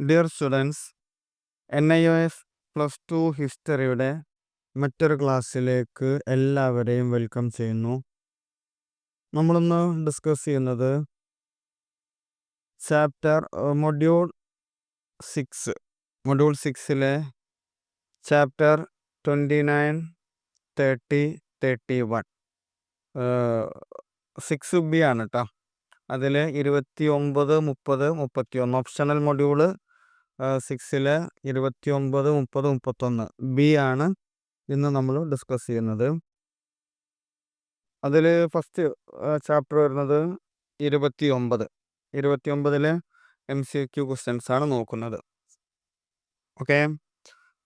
Dear students, NIOS plus two ഹിസ്റ്ററിയുടെ മറ്റൊരു ക്ലാസ്സിലേക്ക് എല്ലാവരെയും വെൽക്കം ചെയ്യുന്നു. നമ്മളിന്ന് ഡിസ്കസ് ചെയ്യുന്നത് മൊഡ്യൂൾ 6ലെ ചാപ്റ്റർ 29, 30, 31 6B ആണ് കേട്ടോ. അതിൽ 29, 30, 31 ഓപ്ഷണൽ മൊഡ്യൂള് 6ലെ 29, 30, 31 B ആണ് ഇന്ന് നമ്മൾ ഡിസ്കസ് ചെയ്യുന്നത്. അതിൽ ഫസ്റ്റ് ചാപ്റ്റർ വരുന്നത് 29. MCQ ക്വസ്റ്റ്യൻസ് ആണ് നോക്കുന്നത്. ഓക്കെ,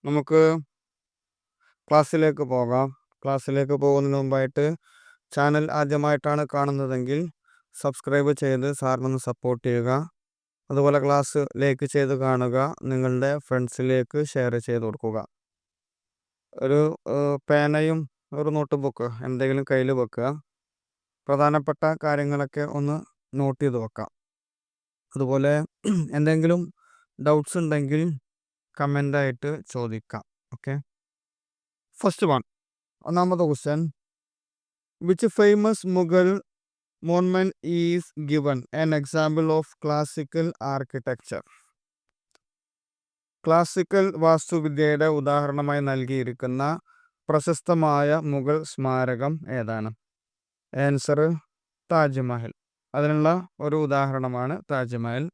നമുക്ക് ക്ലാസ്സിലേക്ക് പോകാം. ക്ലാസ്സിലേക്ക് പോകുന്നതിന് മുമ്പായിട്ട് ചാനൽ ആദ്യമായിട്ടാണ് കാണുന്നതെങ്കിൽ സബ്സ്ക്രൈബ് ചെയ്ത് സാറിനൊന്ന് സപ്പോർട്ട് ചെയ്യുക. അതുപോലെ ക്ലാസ് ലൈക്ക് ചെയ്ത് കാണുക, നിങ്ങളുടെ ഫ്രണ്ട്സിലേക്ക് ഷെയർ ചെയ്ത് കൊടുക്കുക. ഒരു പേനയും ഒരു നോട്ട് ബുക്ക് എന്തെങ്കിലും കയ്യിൽ വെക്കുക. പ്രധാനപ്പെട്ട കാര്യങ്ങളൊക്കെ ഒന്ന് നോട്ട് ചെയ്ത് വെക്കാം. അതുപോലെ എന്തെങ്കിലും ഡൗട്ട്സ് ഉണ്ടെങ്കിൽ കമൻ്റായിട്ട് ചോദിക്കാം. ഓക്കെ, ഫസ്റ്റ് ഒന്നാമത്തെ question, which famous Mughal monument is given an example of classical architecture? Classical വാസ്തുവിദ്യയുടെ ഉദാഹരണമായി നൽകിയിരിക്കുന്ന പ്രശസ്തമായ മുഗൾ സ്മാരകം ഏതാണ്? ആൻസർ താജ്മഹൽ. അതിനുള്ള ഒരു ഉദാഹരണമാണ് താജ്മഹൽ.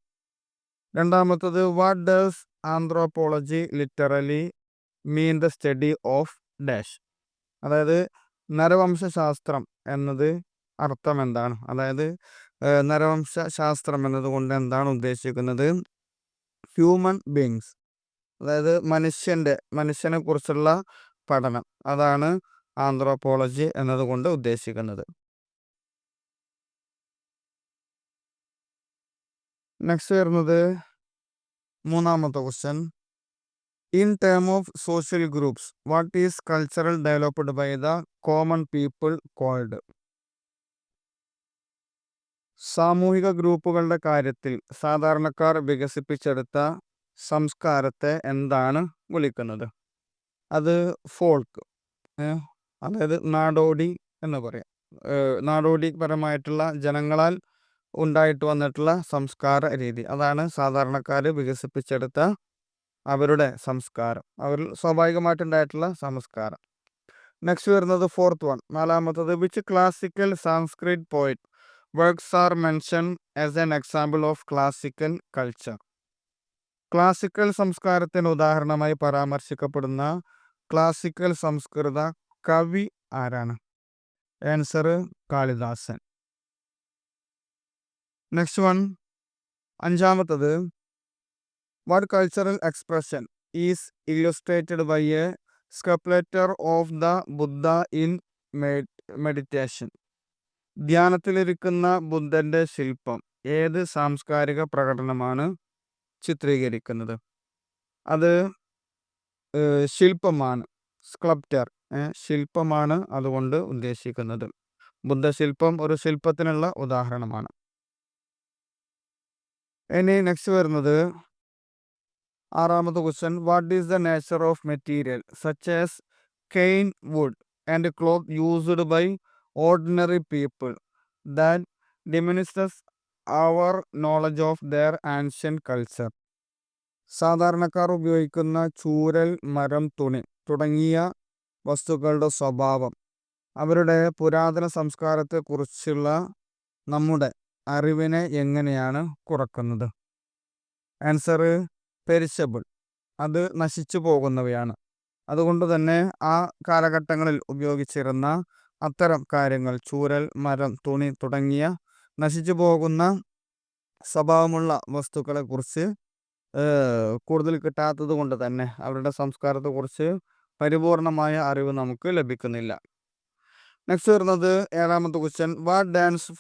രണ്ടാമത്തത്, what does anthropology literally mean the study of dash? അതായത് നരവംശാസ്ത്രം എന്നത് അർത്ഥം എന്താണ്? അതായത് നരവംശ ശാസ്ത്രം എന്നതുകൊണ്ട് എന്താണ് ഉദ്ദേശിക്കുന്നത്? ഹ്യൂമൻ ബീങ്സ്, അതായത് മനുഷ്യനെ കുറിച്ചുള്ള പഠനം, അതാണ് ആന്ത്രോപോളജി എന്നതുകൊണ്ട് ഉദ്ദേശിക്കുന്നത്. നെക്സ്റ്റ് വരുന്നത് മൂന്നാമത്തെ question, in term of social groups what is cultural developed by the common people called? സാമൂഹിക ഗ്രൂപ്പുകളുടെ കാര്യത്തിൽ സാധാരണക്കാർ വികസിപ്പിച്ചെടുത്ത സംസ്കാരത്തെ എന്താണ് വിളിക്കുന്നത്? അത് ഫോൾക്ക്, അതായത് നാടോടി എന്ന് പറയാം. നാടോടിപരമായിട്ടുള്ള ജനങ്ങളാൽ ഉണ്ടായിട്ട് വന്നിട്ടുള്ള സംസ്കാര രീതി, അതാണ് സാധാരണക്കാർ വികസിപ്പിച്ചെടുത്ത അവരുടെ സംസ്കാരം, അവരിൽ സ്വാഭാവികമായിട്ടുണ്ടായിട്ടുള്ള സംസ്കാരം. നെക്സ്റ്റ് വരുന്നത് നാലാമത്തത്, വിച്ച് ക്ലാസിക്കൽ സാൻസ്ക്രിറ്റ് പോയിറ്റ് works are mentioned as an example of classical culture? Classical സംസ്കാരത്തിന് ഉദാഹരണമായി പരാമർശിക്കപ്പെടുന്ന ക്ലാസിക്കൽ സംസ്കൃത കവി ആരാണ്? ആൻസർ കാളിദാസൻ. നെക്സ്റ്റ് അഞ്ചാമത്തത്, what cultural expression is illustrated by a sculpture of the Buddha in meditation? ധ്യാനത്തിലിരിക്കുന്ന ബുദ്ധന്റെ ശില്പം ഏത് സാംസ്കാരിക പ്രകടനമാണ് ചിത്രീകരിക്കുന്നത്? അത് ശില്പമാണ്, സ്കൾപ്ചർ, ശില്പമാണ് അതുകൊണ്ട് ഉദ്ദേശിക്കുന്നത്. ബുദ്ധശില്പം ഒരു ശില്പത്തിനുള്ള ഉദാഹരണമാണ്. ഇനി നെക്സ്റ്റ് വരുന്നത് ആറാമത്തെ question, what is the nature of material such as cane, wood and cloth used by ordinary people that diminishes our knowledge of their ancient culture? സാധാരണക്കാർ ഉപയോഗിക്കുന്ന ചൂരൽ, മരം, തുണി തുടങ്ങിയ വസ്തുക്കളുടെ സ്വഭാവം അവരുടെ പുരാതന സംസ്കാരത്തെക്കുറിച്ചുള്ള നമ്മുടെ അറിവിനെ എങ്ങനെയാണ് കുറക്കുന്നത്? ആൻസർ പെരിഷബിൾ, അത് നശിച്ചു പോകുന്നവയാണ്. അതുകൊണ്ട് തന്നെ ആ കാലഘട്ടങ്ങളിൽ ഉപയോഗിച്ചിരുന്ന അത്തരം കാര്യങ്ങൾ, ചൂരൽ, മരം, തുണി തുടങ്ങിയ നശിച്ചു പോകുന്ന സ്വഭാവമുള്ള വസ്തുക്കളെ കുറിച്ച് കൂടുതൽ കിട്ടാത്തത് കൊണ്ട് തന്നെ അവരുടെ സംസ്കാരത്തെക്കുറിച്ച് പരിപൂർണമായ അറിവ് നമുക്ക് ലഭിക്കുന്നില്ല. നെക്സ്റ്റ് വരുന്നത് ഏഴാമത്തെ question, what dance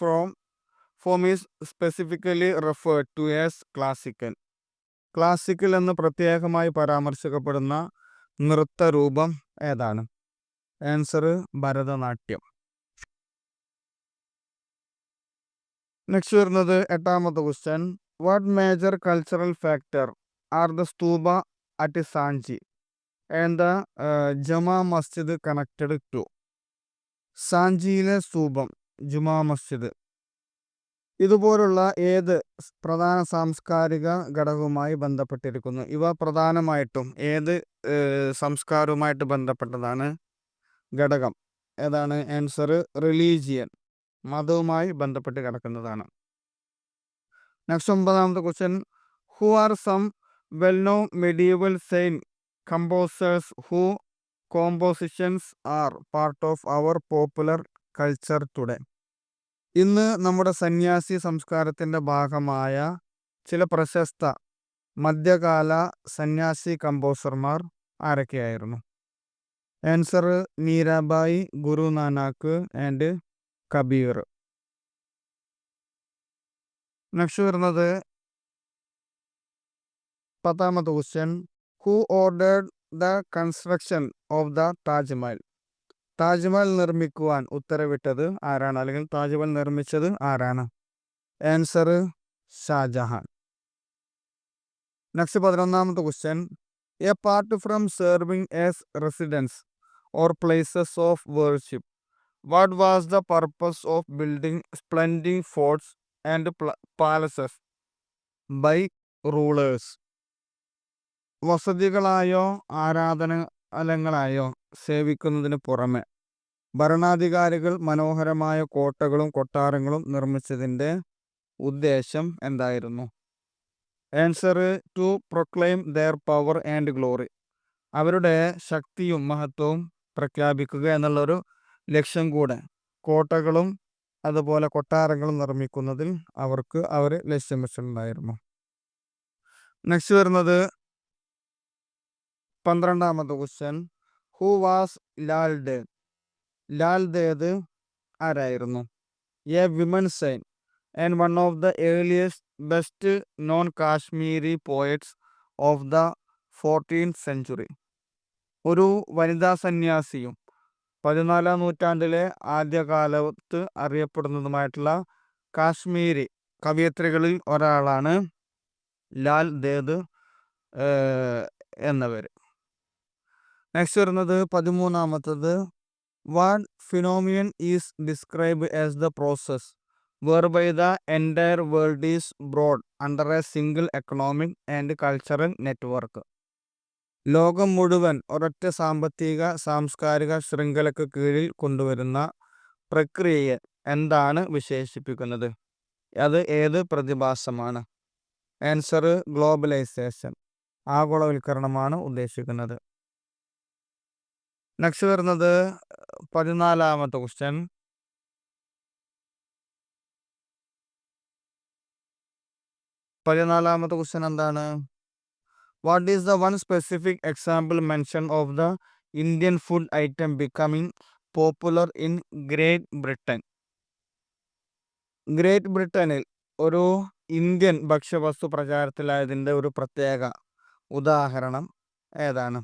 form is specifically referred to as classical? Classical എന്ന് പ്രത്യേകമായി പരാമർശിക്കപ്പെടുന്ന നൃത്തരൂപം ഏതാണ്? ആൻസർ ഭരതനാട്യം. നെക്സ്റ്റ് വരുന്നത് എട്ടാമത്തെ question, what major cultural factor are the stupa at Sanchi and the Jama Masjid connected to? സാഞ്ചിയിലെ സ്തൂപം, ജുമാ മസ്ജിദ് ഇതുപോലുള്ള ഏത് പ്രധാന സാംസ്കാരിക ഘടകവുമായി ബന്ധപ്പെട്ടിരിക്കുന്നു? ഇവ പ്രധാനമായിട്ടും ഏത് സംസ്കാരവുമായിട്ട് ബന്ധപ്പെട്ടതാണ്? ഘടകം ഏതാണ്? ആൻസർ റിലീജിയൻ, മതവുമായി ബന്ധപ്പെട്ട് കിടക്കുന്നതാണ്. നെക്സ്റ്റ് 9ാമത്തെ question. Who are some well known medieval saint composers who compositions are part of our popular culture today? ഇന്ന് നമ്മുടെ സന്യാസി സംസ്കാരത്തിൻ്റെ ഭാഗമായ ചില പ്രശസ്ത മധ്യകാല സന്യാസി കമ്പോസർമാർ ആരൊക്കെയായിരുന്നു? Answer Mirabai, Guru Nanak and Kabir. Next വരുന്നത് 10ാമത്തെ question. Who ordered the construction of the Taj Mahal? Taj Mahal നിർമ്മിക്കുവാൻ ഉത്തരവിട്ടത് ആരാണ്, അല്ലെങ്കിൽ താജ്മഹൽ നിർമ്മിച്ചത് ആരാണ്? ആൻസർ ഷാജഹാൻ. നെക്സ്റ്റ് 11ാമത്തെ question. Apart from serving as residence or places of worship, what was the purpose of building splending forts and palaces by rulers? വസതികളായോ ആരാധനാലയങ്ങളായോ സേവിക്കുന്നതിന് പുറമെ ഭരണാധികാരികൾ മനോഹരമായ കോട്ടകളും കൊട്ടാരങ്ങളും നിർമ്മിച്ചതിൻ്റെ ഉദ്ദേശം എന്തായിരുന്നു? Answer to proclaim their power and glory. അവരുടെ ശക്തിയും മഹത്വവും പ്രഖ്യാപിക്കുക എന്നുള്ളൊരു ലക്ഷ്യം കൂടെ കോട്ടകളും അതുപോലെ കൊട്ടാരങ്ങളും നിർമ്മിക്കുന്നതിൽ അവർ ലക്ഷ്യം വെച്ചിട്ടുണ്ടായിരുന്നു. നെക്സ്റ്റ് വരുന്നത് 12ാമത്തെ question. Who was Lal Ded? Lal Ded ആരായിരുന്നു? A women saint and one of the earliest best known Kashmiri poets of the 14th century. ഒരു വനിതാ സന്യാസിയും 14ാം നൂറ്റാണ്ടിലെ ആദ്യകാലത്ത് അറിയപ്പെടുന്നതുമായിട്ടുള്ള കാശ്മീരി കവയിത്രികളിൽ ഒരാളാണ് ലാൽ ദേദ് എന്നവർ. നെക്സ്റ്റ് വരുന്നത് 13ാമത്തത്. What phenomenon is describe as the process whereby the entire world is brought under a single economic and cultural network? ലോകം മുഴുവൻ ഒരൊറ്റ സാമ്പത്തിക സാംസ്കാരിക ശൃംഖലയ്ക്ക് കീഴിൽ കൊണ്ടുവരുന്ന പ്രക്രിയയെ എന്താണ് വിശേഷിപ്പിക്കുന്നത്? അത് ഏത് പ്രതിഭാസമാണ്? ആൻസർ ഗ്ലോബലൈസേഷൻ, ആഗോളവൽക്കരണമാണ് ഉദ്ദേശിക്കുന്നത്. നെക്സ്റ്റ് വരുന്നത് 14ാമത്തെ ക്വസ്റ്റ്യൻ. 14ാമത്തെ ക്വസ്റ്റ്യൻ എന്താണ്? What is the one specific example mention of the Indian food item becoming popular in Great Britain? Great ബ്രിട്ടനിൽ ഒരു ഇന്ത്യൻ ഭക്ഷ്യവസ്തു പ്രചാരത്തിലായതിൻ്റെ ഒരു പ്രത്യേക ഉദാഹരണം ഏതാണ്?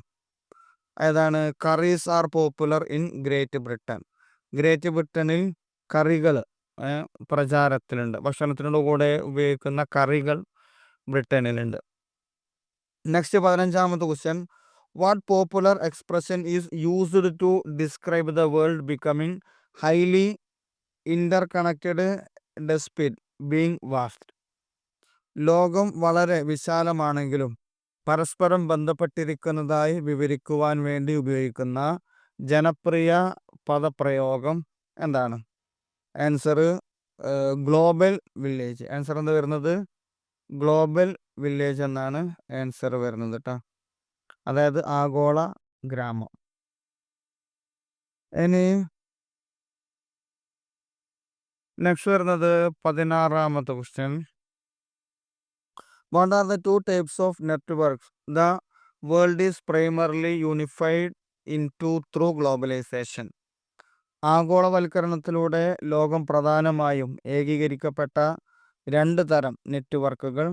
Curries are popular in Great Britain. Great ബ്രിട്ടനിൽ കറികൾ പ്രചാരത്തിലുണ്ട്. ഭക്ഷണത്തിനോട് കൂടെ ഉപയോഗിക്കുന്ന കറികൾ ബ്രിട്ടനിലുണ്ട്. നെക്സ്റ്റ് 15ാമത്തെ question. What popular expression is used to describe the world becoming highly interconnected despite being vast? ലോകം വളരെ വിശാലമാണെങ്കിലും പരസ്പരം ബന്ധപ്പെട്ടിരിക്കുന്നതായി വിവരിക്കുവാൻ വേണ്ടി ഉപയോഗിക്കുന്ന ജനപ്രിയ പദപ്രയോഗം എന്താണ്? Answer global village. ആൻസർ എന്താ വരുന്നത്? ഗ്ലോബൽ വില്ലേജ് എന്നാണ് ആൻസർ വരുന്നത് കേട്ടോ. അതായത് ആഗോള ഗ്രാമം. ഇനി നെക്സ്റ്റ് വരുന്നത് 16ാമത്തെ question. What are the two types of networks the world is primarily unified in to through globalization? ആഗോളവൽക്കരണത്തിലൂടെ ലോകം പ്രധാനമായും ഏകീകരിക്കപ്പെട്ട 2 തരം നെറ്റ്വർക്കുകൾ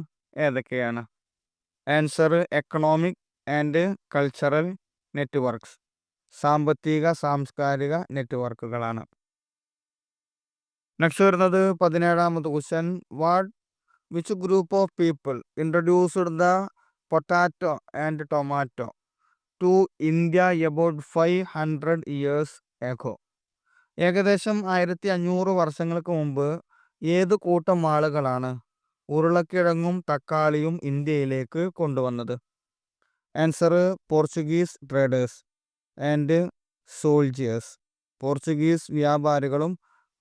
ഏതൊക്കെയാണ്? Answer economic and cultural networks, സാമ്പത്തിക സാംസ്കാരിക നെറ്റ്വർക്കുകളാണ്. നെക്സ്റ്റ് വരുന്നത് 17ാമത്തെ question. Which group of people introduced the potato and tomato to India about 500 years ago? ഏകദേശം 1500 വർഷങ്ങൾക്ക് മുമ്പ് ഏത് കൂട്ടം ആളുകളാണ് ഉരുളക്കിഴങ്ങും തക്കാളിയും ഇന്ത്യയിലേക്ക് കൊണ്ടുവന്നത്? Answer: Portuguese traders and soldiers. Portuguese വ്യാപാരികളും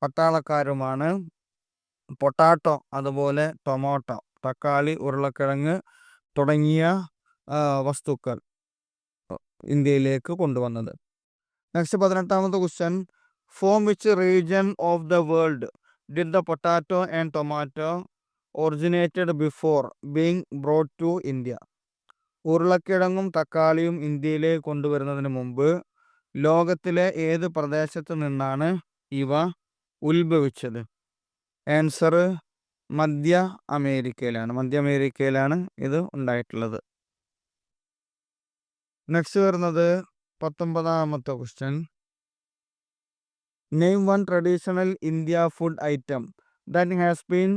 പട്ടാളക്കാരുമാണ് പൊട്ടാറ്റോ, അതുപോലെ ടൊമാറ്റോ, തക്കാളി, ഉരുളക്കിഴങ്ങ് തുടങ്ങിയ വസ്തുക്കൾ ഇന്ത്യയിലേക്ക് കൊണ്ടുവന്നത്. നെക്സ്റ്റ് 18ാമത്തെ question. From which region of the world did the potato and tomato originated before being brought to India? ഉരുളക്കിഴങ്ങും തക്കാളിയും ഇന്ത്യയിലേക്ക് കൊണ്ടുവരുന്നതിന് മുമ്പ് ലോകത്തിലെ ഏത് പ്രദേശത്ത് നിന്നാണ് ഇവ ഉത്ഭവിച്ചത്? ആൻസർ: മധ്യ അമേരിക്കയിലാണ് ഇത് ഉണ്ടായിട്ടുള്ളത്. നെക്സ്റ്റ് വരുന്നത് 19ാമത്തെ question. Name one traditional India food item that has been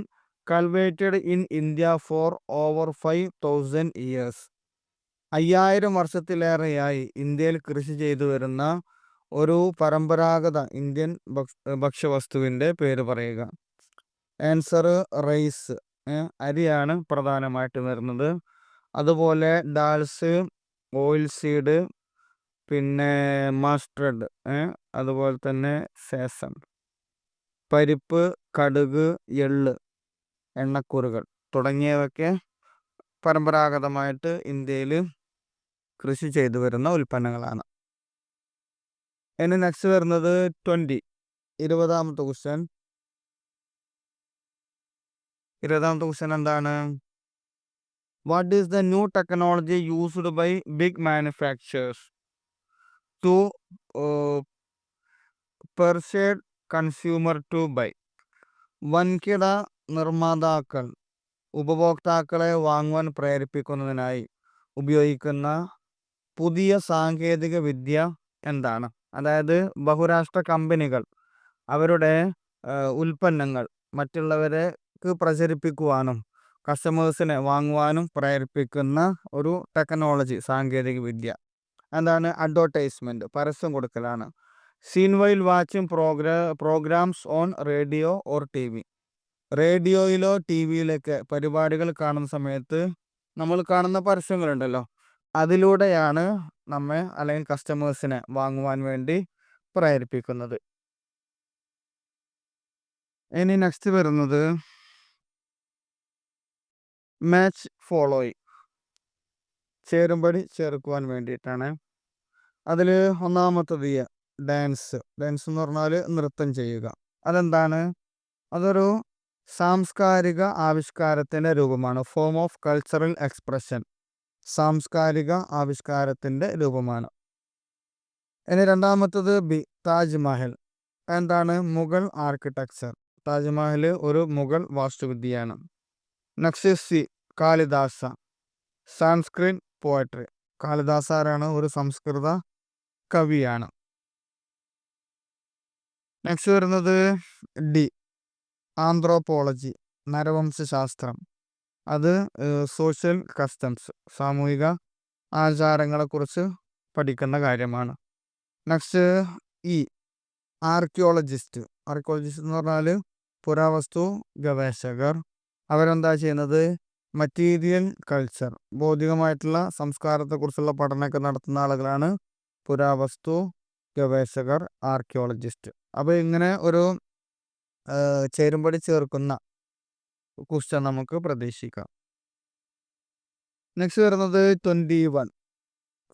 cultivated in India for over 5000 years. 5000 വർഷത്തിലേറെയായി ഇന്ത്യയിൽ കൃഷി ചെയ്തു വരുന്ന ഒരു പരമ്പരാഗത ഇന്ത്യൻ ഭക്ഷ്യവസ്തുവിൻ്റെ പേര് പറയുക. Answer: rice. അരിയാണ് പ്രധാനമായിട്ട് വരുന്നത്. അതുപോലെ ഡാൽസ്, ഓയിൽ സീഡ്, പിന്നെ മസ്റ്റർഡ്, അതുപോലെ തന്നെ സേസം, പരിപ്പ്, കടുക്, എള്ള്, എണ്ണക്കുറുകൾ തുടങ്ങിയവയൊക്കെ പരമ്പരാഗതമായിട്ട് ഇന്ത്യയിൽ കൃഷി ചെയ്തു വരുന്ന ഉൽപ്പന്നങ്ങളാണ്. ഇനി നെക്സ്റ്റ് വരുന്നത് 20ാമത്തെ ക്വസ്റ്റ്യൻ. 20ാമത്തെ ക്വസ്റ്റ്യൻ എന്താണ്? What is the new technology used by big manufacturers to persuade consumer to buy? വൻകിട നിർമ്മാതാക്കൾ ഉപഭോക്താക്കളെ വാങ്ങുവാൻ പ്രേരിപ്പിക്കുന്നതിനായി ഉപയോഗിക്കുന്ന പുതിയ സാങ്കേതിക വിദ്യ എന്താണ്? അതായത് ബഹുരാഷ്ട്ര കമ്പനികൾ അവരുടെ ഉൽപ്പന്നങ്ങൾ മറ്റുള്ളവർക്ക് പ്രചരിപ്പിക്കുവാനും കസ്റ്റമേഴ്സിനെ വാങ്ങുവാനും പ്രേരിപ്പിക്കുന്ന ഒരു ടെക്നോളജി, സാങ്കേതിക വിദ്യ എന്താണ്? അഡ്വർടൈസ്മെൻറ്റ്, പരസ്യം കൊടുക്കലാണ്. Seen while watching programs on radio or TV. റേഡിയോയിലോ ടി വിയിലൊക്കെ പരിപാടികൾ കാണുന്ന സമയത്ത് നമ്മൾ കാണുന്ന പരസ്യങ്ങളുണ്ടല്ലോ, അതിലൂടെയാണ് നമ്മെ അല്ലെങ്കിൽ കസ്റ്റമേഴ്സിനെ വാങ്ങുവാൻ വേണ്ടി പ്രേരിപ്പിക്കുന്നത്. ഇനി നെക്സ്റ്റ് വരുന്നത് മാച്ച് ഫോളോയിങ്, ചേരുംപടി ചേർക്കുവാൻ വേണ്ടിയിട്ടാണ്. അതിൽ ഒന്നാമത്തത് ഡാൻസ് എന്ന് പറഞ്ഞാൽ നൃത്തം ചെയ്യുക. അതെന്താണ്? അതൊരു സാംസ്കാരിക ആവിഷ്കാരത്തിൻ്റെ രൂപമാണ്. ഫോം ഓഫ് കൾച്ചറൽ എക്സ്പ്രഷൻ, സാംസ്കാരിക ആവിഷ്കാരത്തിൻ്റെ രൂപമാണ്. ഇനി രണ്ടാമത്തത് താജ്മഹൽ. എന്താണ്? മുഗൾ ആർക്കിടെക്ചർ. താജ്മഹൽ ഒരു മുഗൾ വാസ്തുവിദ്യയാണ്. Next Kalidasa, Sanskrit poetry. കാളിദാസ ആരാണ്? ഒരു സംസ്കൃത കവിയാണ്. നെക്സ്റ്റ് വരുന്നത് ആന്ത്രോപോളജി, നരവംശാസ്ത്രം. അത് സോഷ്യൽ കസ്റ്റംസ്, സാമൂഹിക ആചാരങ്ങളെക്കുറിച്ച് പഠിക്കുന്ന കാര്യമാണ്. നെക്സ്റ്റ് ആർക്കിയോളജിസ്റ്റ് എന്ന് പറഞ്ഞാൽ പുരാവസ്തു ഗവേഷകർ. അവരെന്താ ചെയ്യുന്നത്? മറ്റീരിയൽ കൾച്ചർ, ഭൗതികമായിട്ടുള്ള സംസ്കാരത്തെക്കുറിച്ചുള്ള പഠനമൊക്കെ നടത്തുന്ന ആളുകളാണ് പുരാവസ്തു ഗവേഷകർ, ആർക്കിയോളജിസ്റ്റ്. അപ്പോൾ ഇങ്ങനെ ഒരു ചേരുംപടി ചേർക്കുന്ന ക്വസ്റ്റ്യൻ നമുക്ക് പ്രതീക്ഷിക്കാം. നെക്സ്റ്റ് വരുന്നത് 21,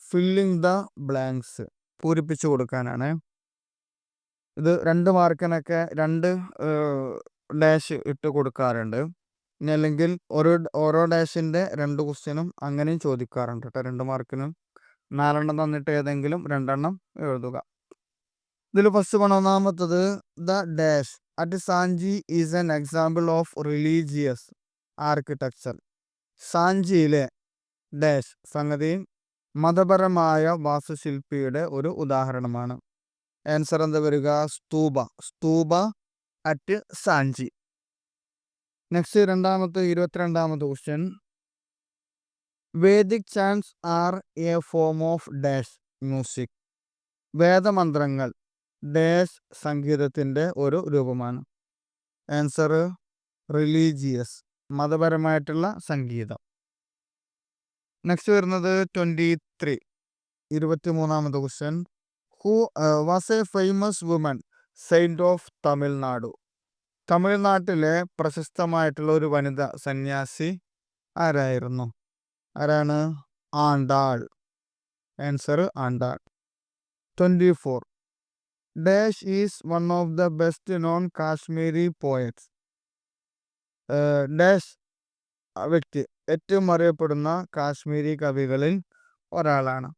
ഫില്ലിങ് ദ ബ്ലാങ്ക്സ്, പൂരിപ്പിച്ചു കൊടുക്കാനാണ്. ഇത് 2 മാർക്കിനൊക്കെ 2 ഡാഷ് ഇട്ട് കൊടുക്കാറുണ്ട്. ഇനി അല്ലെങ്കിൽ ഓരോ ഡാഷിൻ്റെ 2 ക്വസ്റ്റ്യനും അങ്ങനെയും ചോദിക്കാറുണ്ട് കേട്ടോ. 2 മാർക്കിനും 4 തന്നിട്ട് ഏതെങ്കിലും 2 എഴുതുക. ഇതിൽ ഫസ്റ്റ് ഒന്നാമത്തത് the dash at Sanchi is an example of religious architecture. സാഞ്ചിയിലെ ഡാഷ് സംഗതി മതപരമായ വാസ്തുശില്പിയുടെ ഒരു ഉദാഹരണമാണ്. ആൻസർ എന്താ വരിക? സ്തൂപ അറ്റ് സാഞ്ചി. നെക്സ്റ്റ് 22ാമത്തെ question. Vedic chants are a form of dash music. വേദമന്ത്രങ്ങൾ ഡാഷ് സംഗീതത്തിൻ്റെ ഒരു രൂപമാണ്. ആൻസർ റിലീജിയസ്, മതപരമായിട്ടുള്ള സംഗീതം. നെക്സ്റ്റ് വരുന്നത് 23, 23ാമത്തെ question. Who was a famous woman saint of Tamil Nadu. തമിഴ്നാട്ടിലെ പ്രശസ്തമായിട്ടുള്ള ഒരു വനിത സന്യാസി ആരായിരുന്നു? ആരാണ്? Andal. Answer Andal. 24, dash is one of the best known Kashmiri poets. Dash വ്യക്തി ഏറ്റവും അറിയപ്പെടുന്ന കാശ്മീരി കവികളിൽ ഒരാളാണ്.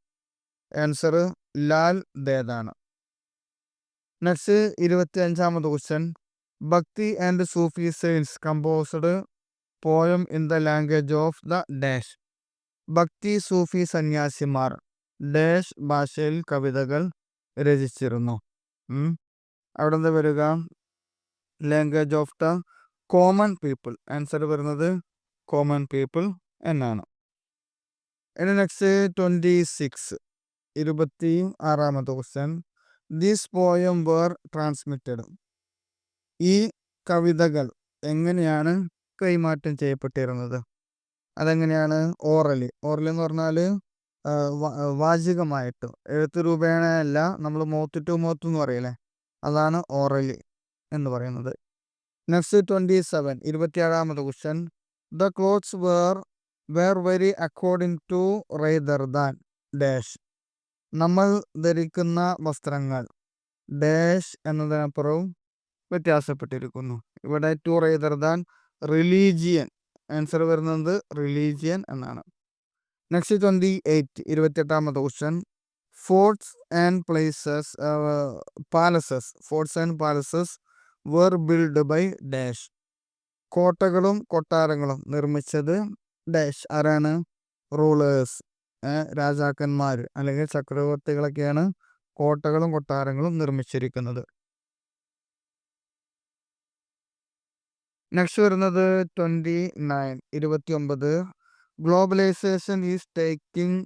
ആൻസർ ലാൽ ദേദാണ്. നെക്സ്റ്റ് 25ാമത്തെ question. Bhakti and Sufi saints composed poem in the language of the dash. ഭക്തി സൂഫി സന്യാസിമാർ ഡാഷ് ഭാഷയിൽ കവിതകൾ രചിച്ചിരുന്നു. അവിടെ എന്താ വരിക? Language of the common people. Answer വരുന്നത് കോമൺ പീപ്പിൾ എന്നാണ്. ഇനി നെക്സ്റ്റ് 26, 26ാമത്തെ question. This poem were transmitted. ഈ കവിതകൾ എങ്ങനെയാണ് കൈമാറ്റം ചെയ്യപ്പെട്ടിരുന്നത്? അതെങ്ങനെയാണ്? ഓറലി. ഓറലി എന്ന് പറഞ്ഞാൽ വാചികമായിട്ട്, എഴുത്ത് രൂപേണയല്ല. നമ്മൾ മൗത്ത് ടു മൗത്ത് എന്ന് പറയില്ലേ, അതാണ് ഓറലി എന്ന് പറയുന്നത്. നെക്സ്റ്റ് 27, 27ാമത്തെ question. The clothes were vary according to rather than dash. നമ്മൾ ധരിക്കുന്ന വസ്ത്രങ്ങൾ ഡാഷ് എന്നതിനപ്പുറവും വ്യത്യാസപ്പെട്ടിരിക്കുന്നു. ഇവിടെ to rather than religion. Answer വരുന്നത് റിലീജിയൻ എന്നാണ്. നെക്സ്റ്റ് 28, 28ാമത്തെ question. Forts and palaces were build by dash. കോട്ടകളും കൊട്ടാരങ്ങളും നിർമ്മിച്ചത് ഡാഷ്. ആരാണ്? റൂളേഴ്സ്, രാജാക്കന്മാർ അല്ലെങ്കിൽ ചക്രവർത്തികളൊക്കെയാണ് കോട്ടകളും കൊട്ടാരങ്ങളും നിർമ്മിച്ചിരിക്കുന്നത്. നെക്സ്റ്റ് വരുന്നത് 29, 29. Globalization is taking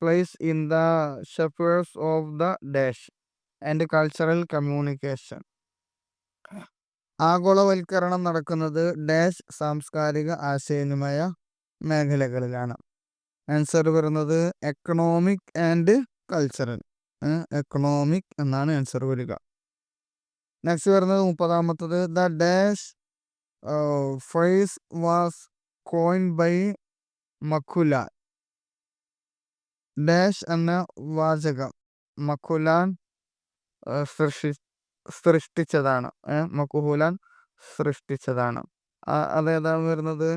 place in the spheres of the dash and cultural communication. ആഗോളവൽക്കരണം നടക്കുന്നത് ഡാഷ് സാംസ്കാരിക ആശയവിനിമയ മേഖലകളിലാണ്. ആൻസർ വരുന്നത് എക്കണോമിക് ആൻഡ് കൾച്ചറൽ. എക്കണോമിക് എന്നാണ് ആൻസർ വരിക. നെക്സ്റ്റ് വരുന്നത് 30ാമത്തത്. The dash phrase was coined by McLuhan. Dash എന്ന വാചകം മഖുലാൻ സൃഷ്ടിച്ചതാണ്. മഖുലാൻ സൃഷ്ടിച്ചതാണ്. അതേതാണ് വരുന്നത്?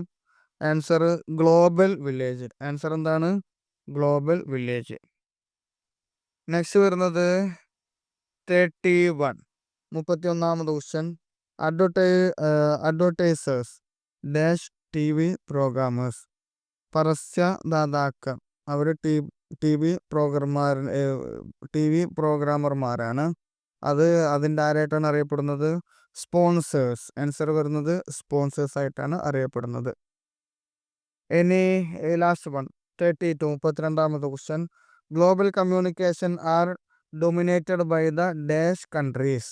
Answer global village. ആൻസർ എന്താണ്? Global village. നെക്സ്റ്റ് വരുന്നത് 31, 31ാമത് question. Advertisers dash TV programmers. പരസ്യദാതാക്കൾ അവർ TV പ്രോഗ്രാമർമാരാണ്. അതിൻ്റെ ആരായിട്ടാണ് അറിയപ്പെടുന്നത്? സ്പോൺസേഴ്സ്. ആൻസർ വരുന്നത് സ്പോൺസേഴ്സ് ആയിട്ടാണ് അറിയപ്പെടുന്നത്. ഇനി ലാസ്റ്റ് വൺ 32, 32ാമത്തെ question. Global communication are dominated by the dash countries.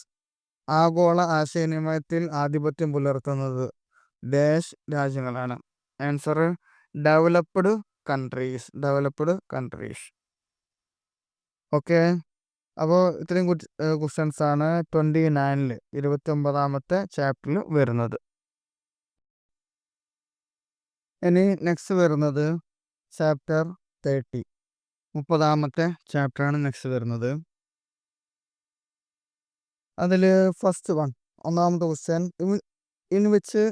ആഗോള ആശയവിനിമയത്തിൽ ആധിപത്യം പുലർത്തുന്നത് ഡാഷ് രാജ്യങ്ങളാണ്. Answer developed countries. ഓക്കെ. അപ്പോൾ ഇത്രയും ക്വസ്റ്റ്യൻസ് ആണ് 29-ൽ 29ാമത്തെ ചാപ്റ്ററിൽ വരുന്നത്. ഇനി നെക്സ്റ്റ് വരുന്നത് ചാപ്റ്റർ 30, 30ാമത്തെ ചാപ്റ്ററാണ് നെക്സ്റ്റ് വരുന്നത്. അതിൽ ഫസ്റ്റ് വൺ, ഒന്നാമത്തെ question. In which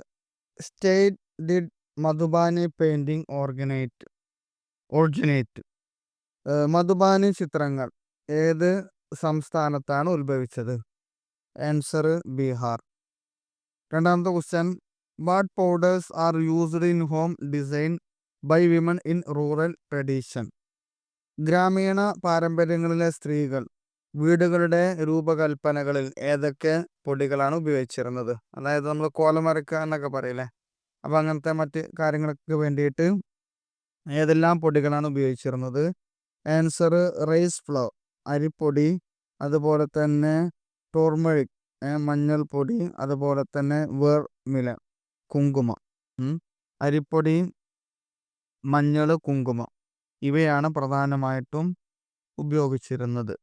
state did Madhubani painting originate. Madhubani ചിത്രങ്ങൾ ഏത് സംസ്ഥാനത്താണ് ഉത്ഭവിച്ചത്? ആൻസർ ബീഹാർ. രണ്ടാമത്തെ question. What powders are used in home design by women in rural tradition. ഗ്രാമീണ പാരമ്പര്യങ്ങളിലെ സ്ത്രീകൾ വീടുകളുടെ രൂപകൽപ്പനകളിൽ ഏതൊക്കെ പൊടികളാണ് ഉപയോഗിച്ചിരുന്നത്? അതായത് നമ്മൾ കോലം വരക്കുക എന്നൊക്കെ പറയില്ലേ, അപ്പം അങ്ങനത്തെ മറ്റ് കാര്യങ്ങൾക്ക് വേണ്ടിയിട്ട് ഏതെല്ലാം പൊടികളാണ് ഉപയോഗിച്ചിരുന്നത്? ആൻസർ റൈസ് ഫ്ലവർ, അരിപ്പൊടി, അതുപോലെ തന്നെ ടോർമറിക്, മഞ്ഞൾപ്പൊടി, അതുപോലെ തന്നെ വേർമില, കുങ്കുമം. അരിപ്പൊടി, മഞ്ഞൾ, കുങ്കുമം ഇവയാണ് പ്രധാനമായിട്ടും ഉപയോഗിച്ചിരുന്നത്.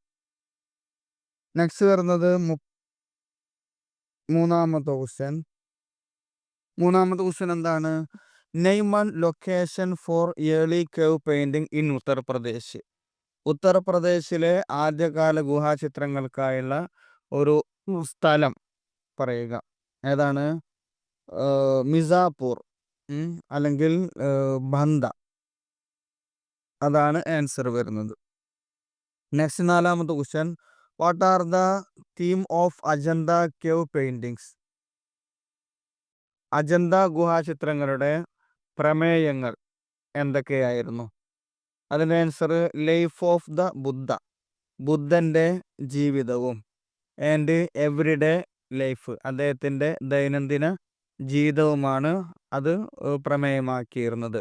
നെക്സ്റ്റ് വരുന്നത് മൂന്നാമത്തെ ക്വസ്റ്റ്യൻ എന്താണ്? Name one location for early cave painting in Uttar Pradesh. ഉത്തർപ്രദേശിലെ ആദ്യകാല ഗുഹാചിത്രങ്ങൾക്കായുള്ള ഒരു സ്ഥലം പറയുക. ഏതാണ്? മിസാപൂർ അല്ലെങ്കിൽ ബന്ദ, അതാണ് ആൻസർ വരുന്നത്. നെക്സ്റ്റ് നാലാമത്തെ question, what are the theme of Ajanta cave paintings? Ajanta ഗുഹാചിത്രങ്ങളുടെ പ്രമേയങ്ങൾ എന്തൊക്കെയായിരുന്നു? അതിൻ്റെ answer life of the Buddha, ബുദ്ധൻ്റെ ജീവിതവും, ആൻഡ് എവറിഡേ ലൈഫ്, അദ്ദേഹത്തിൻ്റെ ദൈനംദിന ജീവിതവുമാണ് അത് പ്രമേയമാക്കിയിരുന്നത്.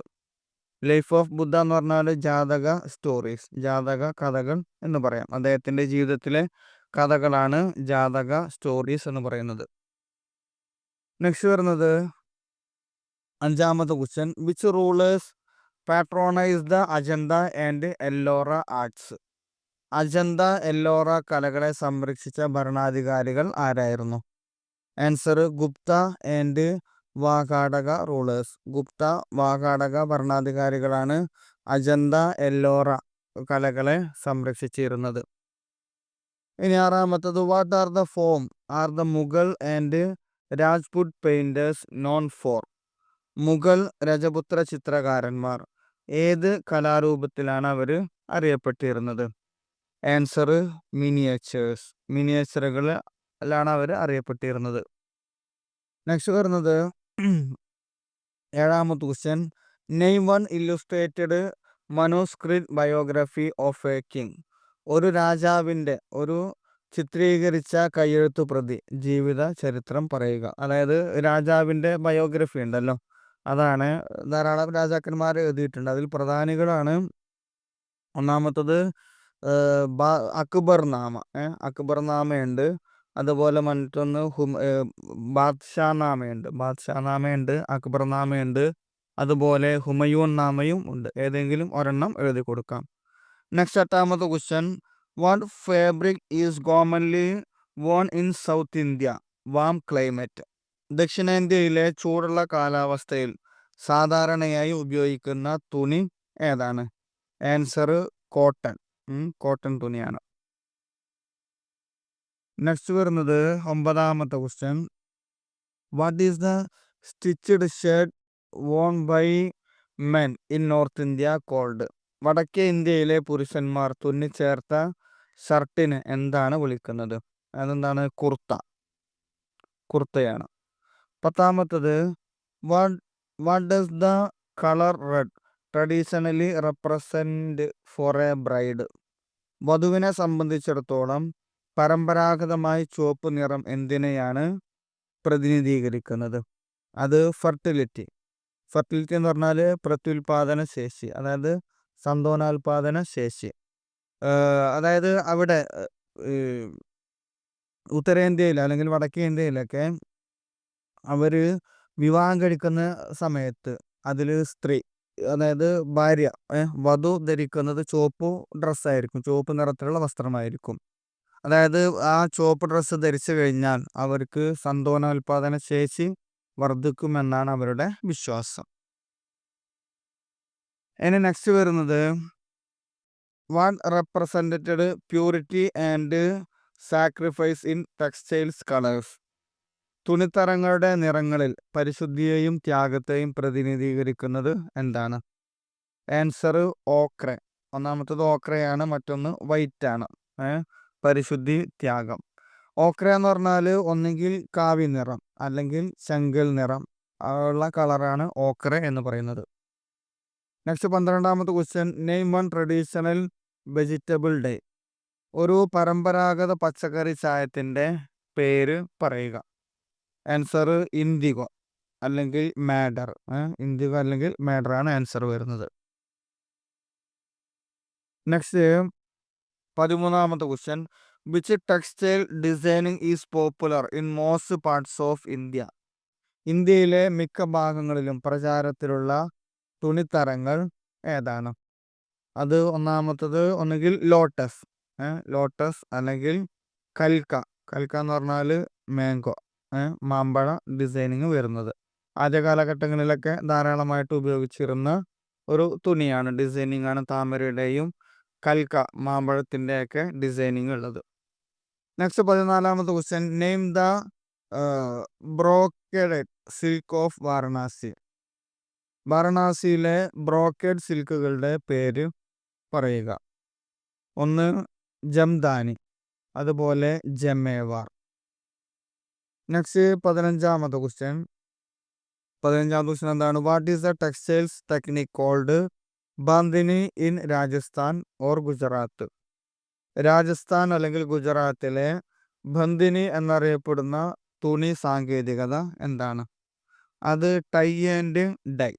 ലൈഫ് ഓഫ് ബുദ്ധ എന്ന് പറഞ്ഞാൽ ജാതക സ്റ്റോറീസ്, ജാതക കഥകൾ എന്ന് പറയാം. അദ്ദേഹത്തിൻ്റെ ജീവിതത്തിലെ കഥകളാണ് ജാതക സ്റ്റോറീസ് എന്ന് പറയുന്നത്. നെക്സ്റ്റ് വരുന്നത് അഞ്ചാമത്തെ question, which rulers patronise the Ajanta and Ellora arts? Ajanta Ellora കലകളെ സംരക്ഷിച്ച ഭരണാധികാരികൾ ആരായിരുന്നു? Answer Gupta and Vakataka rulers. Gupta, Vakataka ഭരണാധികാരികളാണ് അജന്ത എല്ലോറ കലകളെ സംരക്ഷിച്ചിരുന്നത്. ഇനി ആറാമത്തത്, what are the form are the Mughal and Rajput painters known for? Mughal രജപുത്ര ചിത്രകാരന്മാർ ഏത് കലാരൂപത്തിലാണ് അവർ അറിയപ്പെട്ടിരുന്നത്? ആൻസർ മിനിയേച്ചേഴ്സ്, മിനിയേച്ചറുകളിലാണ് അവർ അറിയപ്പെട്ടിരുന്നത്. നെക്സ്റ്റ് വരുന്നത് ഏഴാമത്തെ question, name one illustrated manuscript biography of a king. ഒരു രാജാവിൻ്റെ ഒരു ചിത്രീകരിച്ച കയ്യെഴുത്തു പ്രതി ജീവിത ചരിത്രം പറയുക. അതായത് രാജാവിൻ്റെ ബയോഗ്രഫി ഉണ്ടല്ലോ, അതാണ് ധാരാളം രാജാക്കന്മാർ എഴുതിയിട്ടുണ്ട്. അതിൽ പ്രധാനികളാണ് ഒന്നാമത്തത് അക്ബർ നാമ, അക്ബർ നാമയുണ്ട്. അതുപോലെ മറ്റൊന്ന് ബാദ്ഷാ നാമയുണ്ട്, അക്ബർ നാമയുണ്ട്, അതുപോലെ ഹുമയൂൺ നാമയും ഉണ്ട്. ഏതെങ്കിലും ഒരെണ്ണം എഴുതി കൊടുക്കാം. നെക്സ്റ്റ് എട്ടാമത്തെ question, what fabric is commonly worn in South India warm climate? ദക്ഷിണേന്ത്യയിലെ ചൂടുള്ള കാലാവസ്ഥയിൽ സാധാരണയായി ഉപയോഗിക്കുന്ന തുണി ഏതാണ്? ആൻസർ കോട്ടൺ തുണിയാണ്. നെക്സ്റ്റ് വരുന്നത് ഒമ്പതാമത്തെ question, what is the stitched shirt worn by men in north India called? വടക്കേ ഇന്ത്യയിലെ പുരുഷന്മാർ തുന്നിച്ചേർത്ത ഷർട്ടിന് എന്താണ് വിളിക്കുന്നത്? അതെന്താണ്? കുർത്തയാണ്. പത്താമത്തത്, what does the colour red traditionally represent for a bride? വധുവിനെ സംബന്ധിച്ചിടത്തോളം പരമ്പരാഗതമായി ചുവപ്പ് നിറം എന്തിനെയാണ് പ്രതിനിധീകരിക്കുന്നത്? അത് ഫെർട്ടിലിറ്റി എന്ന് പറഞ്ഞാൽ പ്രത്യുൽപാദന ശേഷി, അതായത് സന്താനോൽപാദന ശേഷി. അതായത് അവിടെ ഉത്തരേന്ത്യയിൽ അല്ലെങ്കിൽ വടക്കേ ഇന്ത്യയിലൊക്കെ അവർ വിവാഹം കഴിക്കുന്ന സമയത്ത് അതിൽ സ്ത്രീ, അതായത് ഭാര്യ, വധു ധരിക്കുന്നത് ചുവപ്പ് ഡ്രസ്സായിരിക്കും, ചുവപ്പ് നിറത്തിലുള്ള വസ്ത്രമായിരിക്കും. അതായത് ആ ചുവപ്പ് ഡ്രസ്സ് ധരിച്ചു കഴിഞ്ഞാൽ അവർക്ക് സന്താനോൽപാദന ശേഷി വർദ്ധിക്കുമെന്നാണ് അവരുടെ വിശ്വാസം. ഇനി നെക്സ്റ്റ് വരുന്നത്, what represented purity and sacrifice in textiles colours? തുണിത്തരങ്ങളുടെ നിറങ്ങളിൽ പരിശുദ്ധിയെയും ത്യാഗത്തെയും പ്രതിനിധീകരിക്കുന്നത് എന്താണ്? Answer ochre. ഒന്നാമത്തത് ഓക്രയാണ്, മറ്റൊന്ന് വൈറ്റ് ആണ്. പരിശുദ്ധി, ത്യാഗം. ഓക്ര എന്ന് പറഞ്ഞാൽ ഒന്നുകിൽ കാവി നിറം അല്ലെങ്കിൽ ചെങ്കൽ നിറം ഉള്ള കളറാണ് ഓക്ര എന്ന് പറയുന്നത്. നെക്സ്റ്റ് 12ാമത്തെ question, name one traditional vegetable dye. ഒരു പരമ്പരാഗത പച്ചക്കറി ചായത്തിൻ്റെ പേര് പറയുക. ആൻസർ ഇൻഡിഗോ അല്ലെങ്കിൽ മാഡർ. ഇൻഡിഗോ അല്ലെങ്കിൽ മാഡർ ആണ് ആൻസർ വരുന്നത്. നെക്സ്റ്റ് 13ാമത്തെ question. Which textile designing is popular in most parts of India? ഇന്ത്യയിലെ മിക്ക ഭാഗങ്ങളിലും പ്രചാരത്തിലുള്ള തുണിത്തരങ്ങൾ ഏതാണ്? അത് ഒന്നാമത്തത് ഒന്നുകിൽ ലോട്ടസ്, ലോട്ടസ് അല്ലെങ്കിൽ കൽക്ക. കൽക്ക എന്ന് പറഞ്ഞാൽ മാംഗോ, മാമ്പഴ ഡിസൈനിങ് വരുന്നത്. ആദ്യ കാലഘട്ടങ്ങളിലൊക്കെ ധാരാളമായിട്ട് ഉപയോഗിച്ചിരുന്ന ഒരു തുണിയാണ്, ഡിസൈനിങ് ആണ് താമരയുടെയും കൽക്ക മാമ്പഴത്തിൻ്റെയൊക്കെ ഡിസൈനിങ് ഉള്ളത്. നെക്സ്റ്റ് 14ാമത്തെ question. Name the brocade silk of Varanasi. വാരണാസിയിലെ ബ്രോക്കേഡ് സിൽക്കുകളുടെ പേര് പറയുക. ഒന്ന് ജംദാനി, അതുപോലെ ജമേവാർ. നെക്സ്റ്റ് 15ാമത്തെ ക്വസ്റ്റ്യൻ. 15ാമത്തെ ക്വസ്റ്റ്യൻ എന്താണ്? What is the textiles technique called bandhani in Rajasthan or Gujarat? Rajasthan അല്ലെങ്കിൽ ഗുജറാത്തിലെ ബന്ദിനി എന്നറിയപ്പെടുന്ന തുണി സാങ്കേതികത എന്താണ്? അത് tie and dye.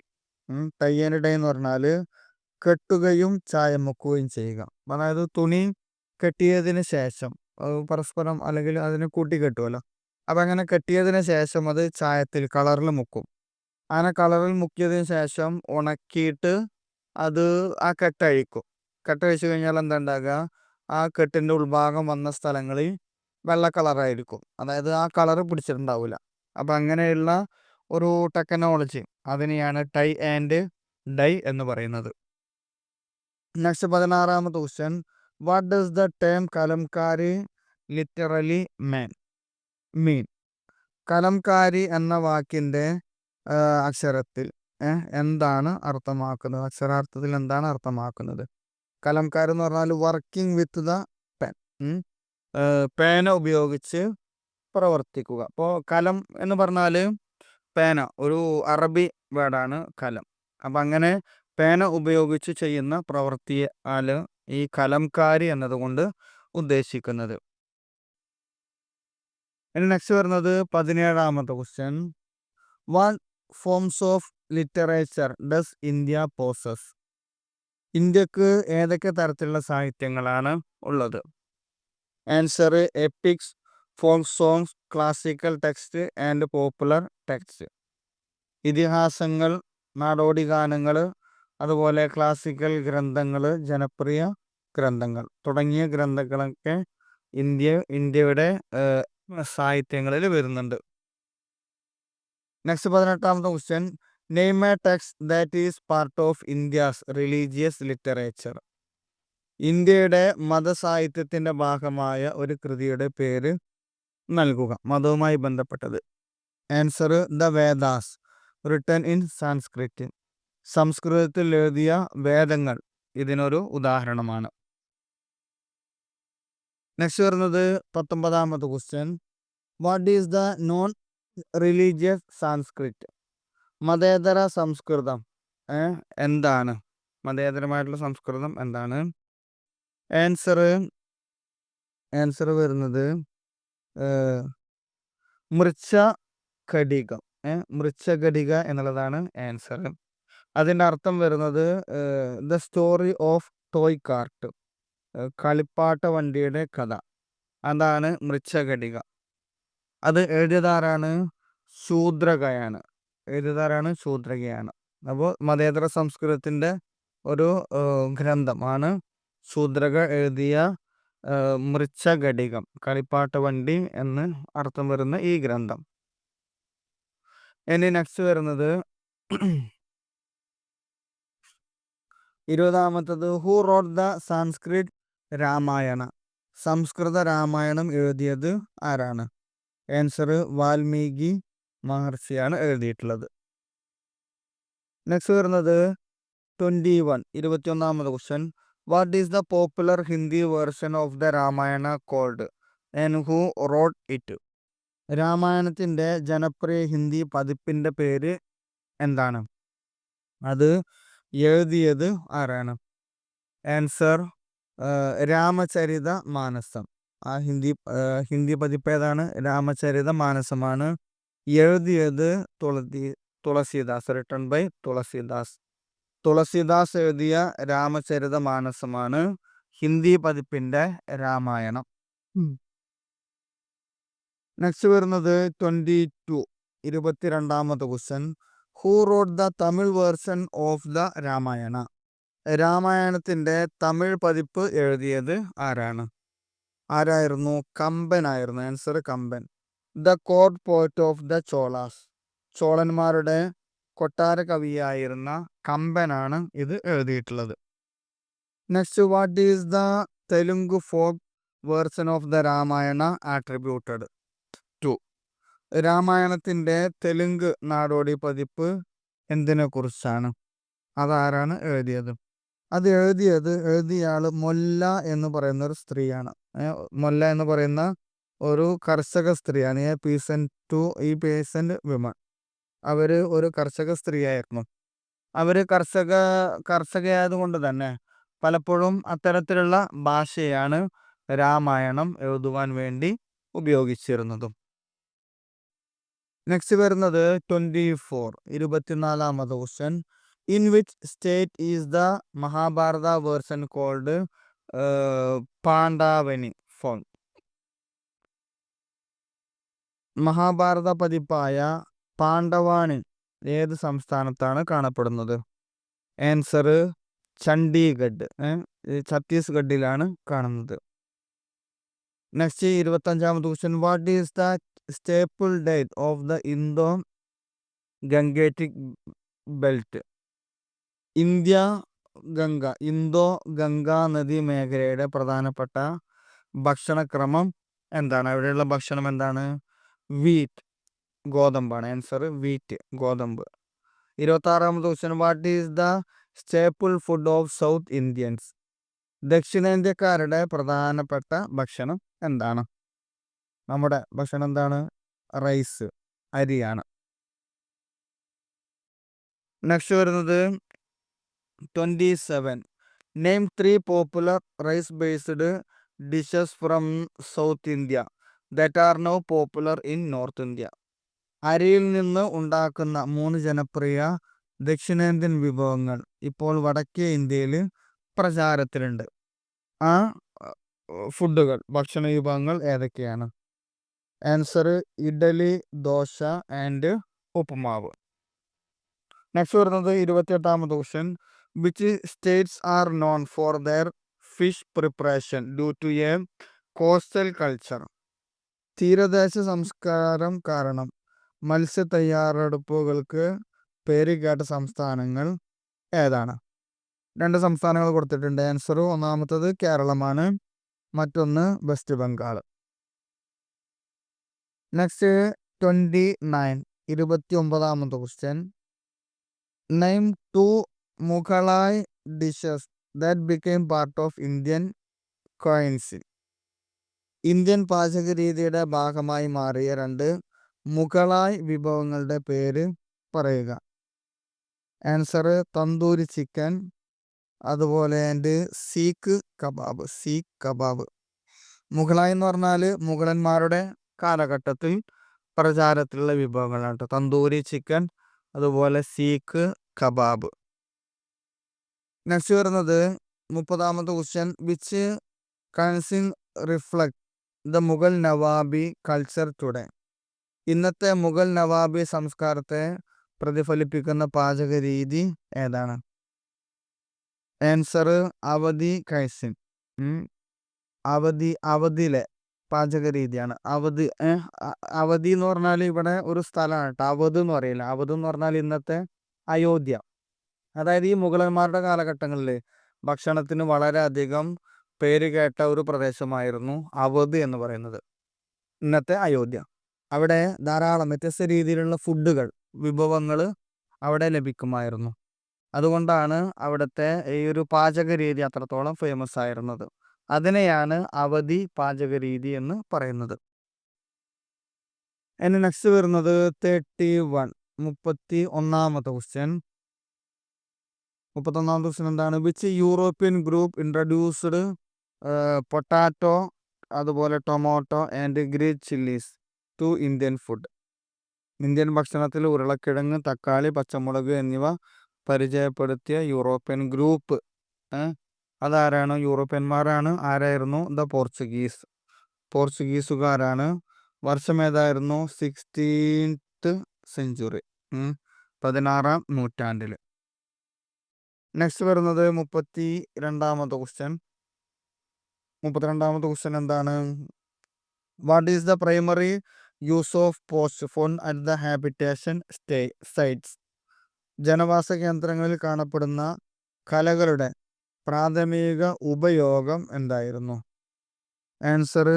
Tie and dye എന്ന് പറഞ്ഞാൽ കെട്ടുകയും ചായം മുക്കുകയും ചെയ്യുക. അതായത് തുണി കെട്ടിയതിന് ശേഷം പരസ്പരം അല്ലെങ്കിൽ അതിനെ കൂട്ടിക്കെട്ടുമല്ലോ. അപ്പം അങ്ങനെ കെട്ടിയതിന് ശേഷം അത് ചായത്തിൽ കളറിൽ മുക്കും. അങ്ങനെ കളറിൽ മുക്കിയതിന് ശേഷം ഉണക്കിയിട്ട് അത് ആ കെട്ടഴിക്കും. കെട്ടഴിച്ചു കഴിഞ്ഞാൽ എന്താ ഉണ്ടാകുക? ആ കെട്ടിൻ്റെ ഉൾഭാഗം വന്ന സ്ഥലങ്ങളിൽ വെള്ള കളറായിരിക്കും. അതായത് ആ കളറ് പിടിച്ചിട്ടുണ്ടാവില്ല. അപ്പം അങ്ങനെയുള്ള ഒരു ടെക്നോളജി, അതിനെയാണ് ടൈ ആൻഡ് ഡൈ എന്ന് പറയുന്നത്. നെക്സ്റ്റ് 16ാമത്തെ question. What does the term kalamkari literally mean? Kalamkari എന്ന വാക്കിൻ്റെ അക്ഷരത്തിൽ എന്താണ് അർത്ഥമാക്കുന്നത്? അക്ഷരാർത്ഥത്തിൽ എന്താണ് അർത്ഥമാക്കുന്നത്? കലംകാരി എന്ന് പറഞ്ഞാൽ വർക്കിംഗ് വിത്ത് ദ പെൻ, പേന ഉപയോഗിച്ച് പ്രവർത്തിക്കുക. അപ്പോൾ കലം എന്ന് പറഞ്ഞാൽ പേന, ഒരു അറബി വേർഡാണ് കലം. അപ്പം അങ്ങനെ പേന ഉപയോഗിച്ച് ചെയ്യുന്ന പ്രവൃത്തിയാണ് ഈ കലംകാരി എന്നതുകൊണ്ട് ഉദ്ദേശിക്കുന്നത്. ഇനി നെക്സ്റ്റ് വരുന്നത് 17ാമത്തെ question. What forms of literature does India possess? ഇന്ത്യക്ക് ഏതൊക്കെ തരത്തിലുള്ള സാഹിത്യങ്ങളാണ് ഉള്ളത്? Answer: epics, folk songs, classical text and popular text. ഇതിഹാസങ്ങൾ, നാടോടി ഗാനങ്ങൾ, അതുപോലെ ക്ലാസിക്കൽ ഗ്രന്ഥങ്ങൾ, ജനപ്രിയ ഗ്രന്ഥങ്ങൾ തുടങ്ങിയ ഗ്രന്ഥങ്ങളൊക്കെ ഇന്ത്യയുടെ സാഹിത്യങ്ങളിൽ വരുന്നുണ്ട്. നെക്സ്റ്റ് 18ാമത്തെ question. Name a text that is part of India's religious literature. ഇന്ത്യയുടെ മതസാഹിത്യത്തിൻ്റെ ഭാഗമായ ഒരു കൃതിയുടെ പേര് നൽകുക, മതവുമായി ബന്ധപ്പെട്ടത്. Answer: the Vedas, written in Sanskrit. സംസ്കൃതത്തിൽ എഴുതിയ വേദങ്ങൾ ഇതിനൊരു ഉദാഹരണമാണ്. നെക്സ്റ്റ് വരുന്നത് 19ാമത്തെ question. What is the non religious Sanskrit? മതേതര സംസ്കൃതം എന്താണ്? മതേതരമായിട്ടുള്ള സംസ്കൃതം എന്താണ്? ആൻസർ വരുന്നത് മൃച്ഛകടികം. മൃച്ഛകടിക എന്നുള്ളതാണ് ആൻസർ. അതിൻ്റെ അർത്ഥം വരുന്നത് the story of toy cart, കളിപ്പാട്ട വണ്ടിയുടെ കഥ. അതാണ് മൃച്ഛകടിക. അത് എഴുതിയതാരാണ്? ശൂദ്രകയാണ്. അപ്പോൾ മതേതര സംസ്കൃതത്തിൻ്റെ ഒരു ഗ്രന്ഥമാണ് ശൂദ്രക എഴുതിയ മൃച്ഛകടികം, കളിപ്പാട്ട വണ്ടി എന്ന് അർത്ഥം വരുന്ന ഈ ഗ്രന്ഥം. ഇനി നെക്സ്റ്റ് വരുന്നത് 20ാമത്തത്. Who wrote the Sanskrit Ramayana? സംസ്കൃത രാമായണം എഴുതിയത് ആരാണ്? ആൻസർ: വാൽമീകി മഹർഷിയാണ് എഴുതിയിട്ടുള്ളത്. നെക്സ്റ്റ് വരുന്നത് 21ാമത് question. What is the popular Hindi version of the Ramayana called and who wrote it? രാമായണത്തിൻ്റെ ജനപ്രിയ ഹിന്ദി പതിപ്പിൻ്റെ പേര് എന്താണ്? അത് എഴുതിയത് ആരാണ്? ആൻസർ: രാമചരിത മാനസം. ആ ഹിന്ദി പതിപ്പ് ഏതാണ്? രാമചരിത മാനസമാണ്. എഴുതിയത് തുളസീദാസ്, റിട്ടൺ ബൈ തുളസീദാസ്. തുളസിദാസ് എഴുതിയ രാമചരിതമാനസമാണ് ഹിന്ദി പതിപ്പിന്റെ രാമായണം. നെക്സ്റ്റ് വരുന്നത് 22, 22ാമത്തെ question. Who wrote the Tamil version of the Ramayana? രാമായണത്തിന്റെ തമിഴ് പതിപ്പ് എഴുതിയത് ആരാണ്? ആരായിരുന്നു? കമ്പനായിരുന്നു. Answer Kamban. The court poet of the Cholas. ചോളന്മാരുടെ കൊട്ടാര കവിയായിരുന്ന കമ്പനാണ് ഇത് എഴുതിയിട്ടുള്ളത്. Next, what is the Telugu folk version of the Ramayana attributed to? രാമായണത്തിന്റെ തെലുങ്ക് നാടോടി പതിപ്പ് എന്തിനെ കുറിച്ചാണ്? അതാരാണ് എഴുതിയത്? അത് എഴുതിയ ആള് മൊല്ല എന്ന് പറയുന്ന ഒരു സ്ത്രീയാണ്. മൊല്ല എന്ന് പറയുന്ന ഒരു കർഷക സ്ത്രീയാണ്. ഈ പീസന്റ് വിമൺ. അവര് ഒരു കർഷക സ്ത്രീയായിരുന്നു. അവര് കർഷകയായതുകൊണ്ട് തന്നെ പലപ്പോഴും അത്തരത്തിലുള്ള ഭാഷയാണ് രാമായണം എഴുതുവാൻ വേണ്ടി ഉപയോഗിച്ചിരുന്നതും. നെക്സ്റ്റ് വരുന്നത് 24, 24ാമത്തെ question. In which state is the Mahabharata version called Pandavani found? Mahabharata പതിപ്പായ പാണ്ഡവാണി ഏത് സംസ്ഥാനത്താണ് കാണപ്പെടുന്നത്? ആൻസർ ചണ്ഡീഗഡ്, ഛത്തീസ്ഗഡിലാണ് കാണുന്നത്. നെക്സ്റ്റ് 25ാമത്തെ question. What is the staple diet of the Indo gangetic belt? Indo Ganga നദി മേഖലയുടെ പ്രധാനപ്പെട്ട ഭക്ഷണക്രമം എന്താണ്? അവിടെയുള്ള ഭക്ഷണം എന്താണ്? വീറ്റ്, ഗോതമ്പാണ്. ആൻസർ വീറ്റ്, ഗോതമ്പ്. 26ാമത്തെ question. What is the staple food of south Indians? ദക്ഷിണേന്ത്യക്കാരുടെ പ്രധാനപ്പെട്ട ഭക്ഷണം എന്താണ്? നമ്മുടെ ഭക്ഷണം എന്താണ്? റൈസ്, അരിയാണ്. നെക്സ്റ്റ് വരുന്നത് 27. Name 3 popular rice based dishes from South India that are now popular in north India. അരിയിൽ നിന്ന് ഉണ്ടാക്കുന്ന 3 ജനപ്രിയ ദക്ഷിണേന്ത്യൻ വിഭവങ്ങൾ ഇപ്പോൾ വടക്കേ ഇന്ത്യയിൽ പ്രചാരത്തിലുണ്ട്. ആ ഫുഡുകൾ, ഭക്ഷണ വിഭവങ്ങൾ ഏതൊക്കെയാണ്? Answer idli, dosa and uppumavu. Next വരുന്നത് 28ാമത്തെ question. Which states are known for their fish preparation due to a coastal culture? തീരദേശ സംസ്കാരം കാരണം മത്സ്യ തയ്യാറെടുപ്പുകൾക്ക് പേരുകേട്ട സംസ്ഥാനങ്ങൾ ഏതാണ്? 2 സംസ്ഥാനങ്ങൾ കൊടുത്തിട്ടുണ്ട്. ആൻസർ ഒന്നാമത്തത് കേരളമാണ്, മറ്റൊന്ന് വെസ്റ്റ് ബംഗാൾ. നെക്സ്റ്റ് 29, 29ാമത്തെ question. Name 2 Mughlai dishes that became part of Indian cuisine. Indian പാചക രീതിയുടെ ഭാഗമായി മാറിയ 2 മുഗളായ് വിഭവങ്ങളുടെ പേര് പറയുക. ആൻസർ തന്തൂരി ചിക്കൻ, അതുപോലെ സീഖ് കബാബ്. മുഗളായ് എന്ന് പറഞ്ഞാൽ മുഗളന്മാരുടെ കാലഘട്ടത്തിൽ പ്രചാരത്തിലുള്ള വിഭവങ്ങളാണ്. തന്തൂരി ചിക്കൻ, അതുപോലെ സീഖ് കബാബ്. നെക്സ്റ്റ് വരുന്നത് 30ാമത്തെ question. Which cuisine reflect the Mughal Nawabi culture today? ഇന്നത്തെ മുഗൾ നവാബി സംസ്കാരത്തെ പ്രതിഫലിപ്പിക്കുന്ന പാചക രീതി ഏതാണ്? ആൻസർ അവധി കൈസിൻ. അവധിയിലെ പാചക രീതിയാണ് അവധി എന്ന് പറഞ്ഞാൽ ഇവിടെ ഒരു സ്ഥലമാണ് കേട്ടോ. അവധ് എന്ന് പറയില്ല. അവധ് എന്ന് പറഞ്ഞാൽ ഇന്നത്തെ അയോധ്യ. അതായത് ഈ മുഗളന്മാരുടെ കാലഘട്ടങ്ങളിൽ ഭക്ഷണത്തിന് വളരെയധികം പേര് കേട്ട ഒരു പ്രദേശമായിരുന്നു അവധ് എന്ന് പറയുന്നത്, ഇന്നത്തെ അയോധ്യ. അവിടെ ധാരാളം വ്യത്യസ്ത രീതിയിലുള്ള വിഭവങ്ങൾ അവിടെ ലഭിക്കുമായിരുന്നു. അതുകൊണ്ടാണ് അവിടുത്തെ ഈ ഒരു പാചക രീതി അത്രത്തോളം ഫേമസ് ആയിരുന്നത്. അതിനെയാണ് അവധി പാചക രീതി എന്ന് പറയുന്നത്. ഇനി നെക്സ്റ്റ് വരുന്നത് 31, 31ാമത്തെ ക്വസ്റ്റ്യൻ. 31ാമത്തെ ക്വസ്റ്റ്യൻ എന്താണ്? Which European group introduced potato, അതുപോലെ tomato and green chillies to Indian food? Indian ഭക്ഷണത്തിൽ ഉരുളക്കിഴങ്ങ്, തക്കാളി, പച്ചമുളക് എന്നിവ പരിചയപ്പെടുത്തിയ യൂറോപ്യൻ ഗ്രൂപ്പ് അതാരാണ്? യൂറോപ്യന്മാരാണ്. ആരായിരുന്നു? The Portuguese. പോർച്ചുഗീസുകാരാണ്. വർഷം ഏതായിരുന്നു? 16th സെഞ്ചുറി, 16-ാം നൂറ്റാണ്ടിൽ. നെക്സ്റ്റ് വരുന്നത് 32ാമത്തെ ക്വസ്റ്റ്യൻ. 32ാമത്തെ ക്വസ്റ്റ്യൻ എന്താണ്? What is the primary use of post phone at the habitation sites? ജനവാസ കേന്ദ്രങ്ങളിൽ കാണപ്പെടുന്ന കലകളുടെ പ്രാഥമിക ഉപയോഗം എന്തായിരുന്നു? ആൻസർ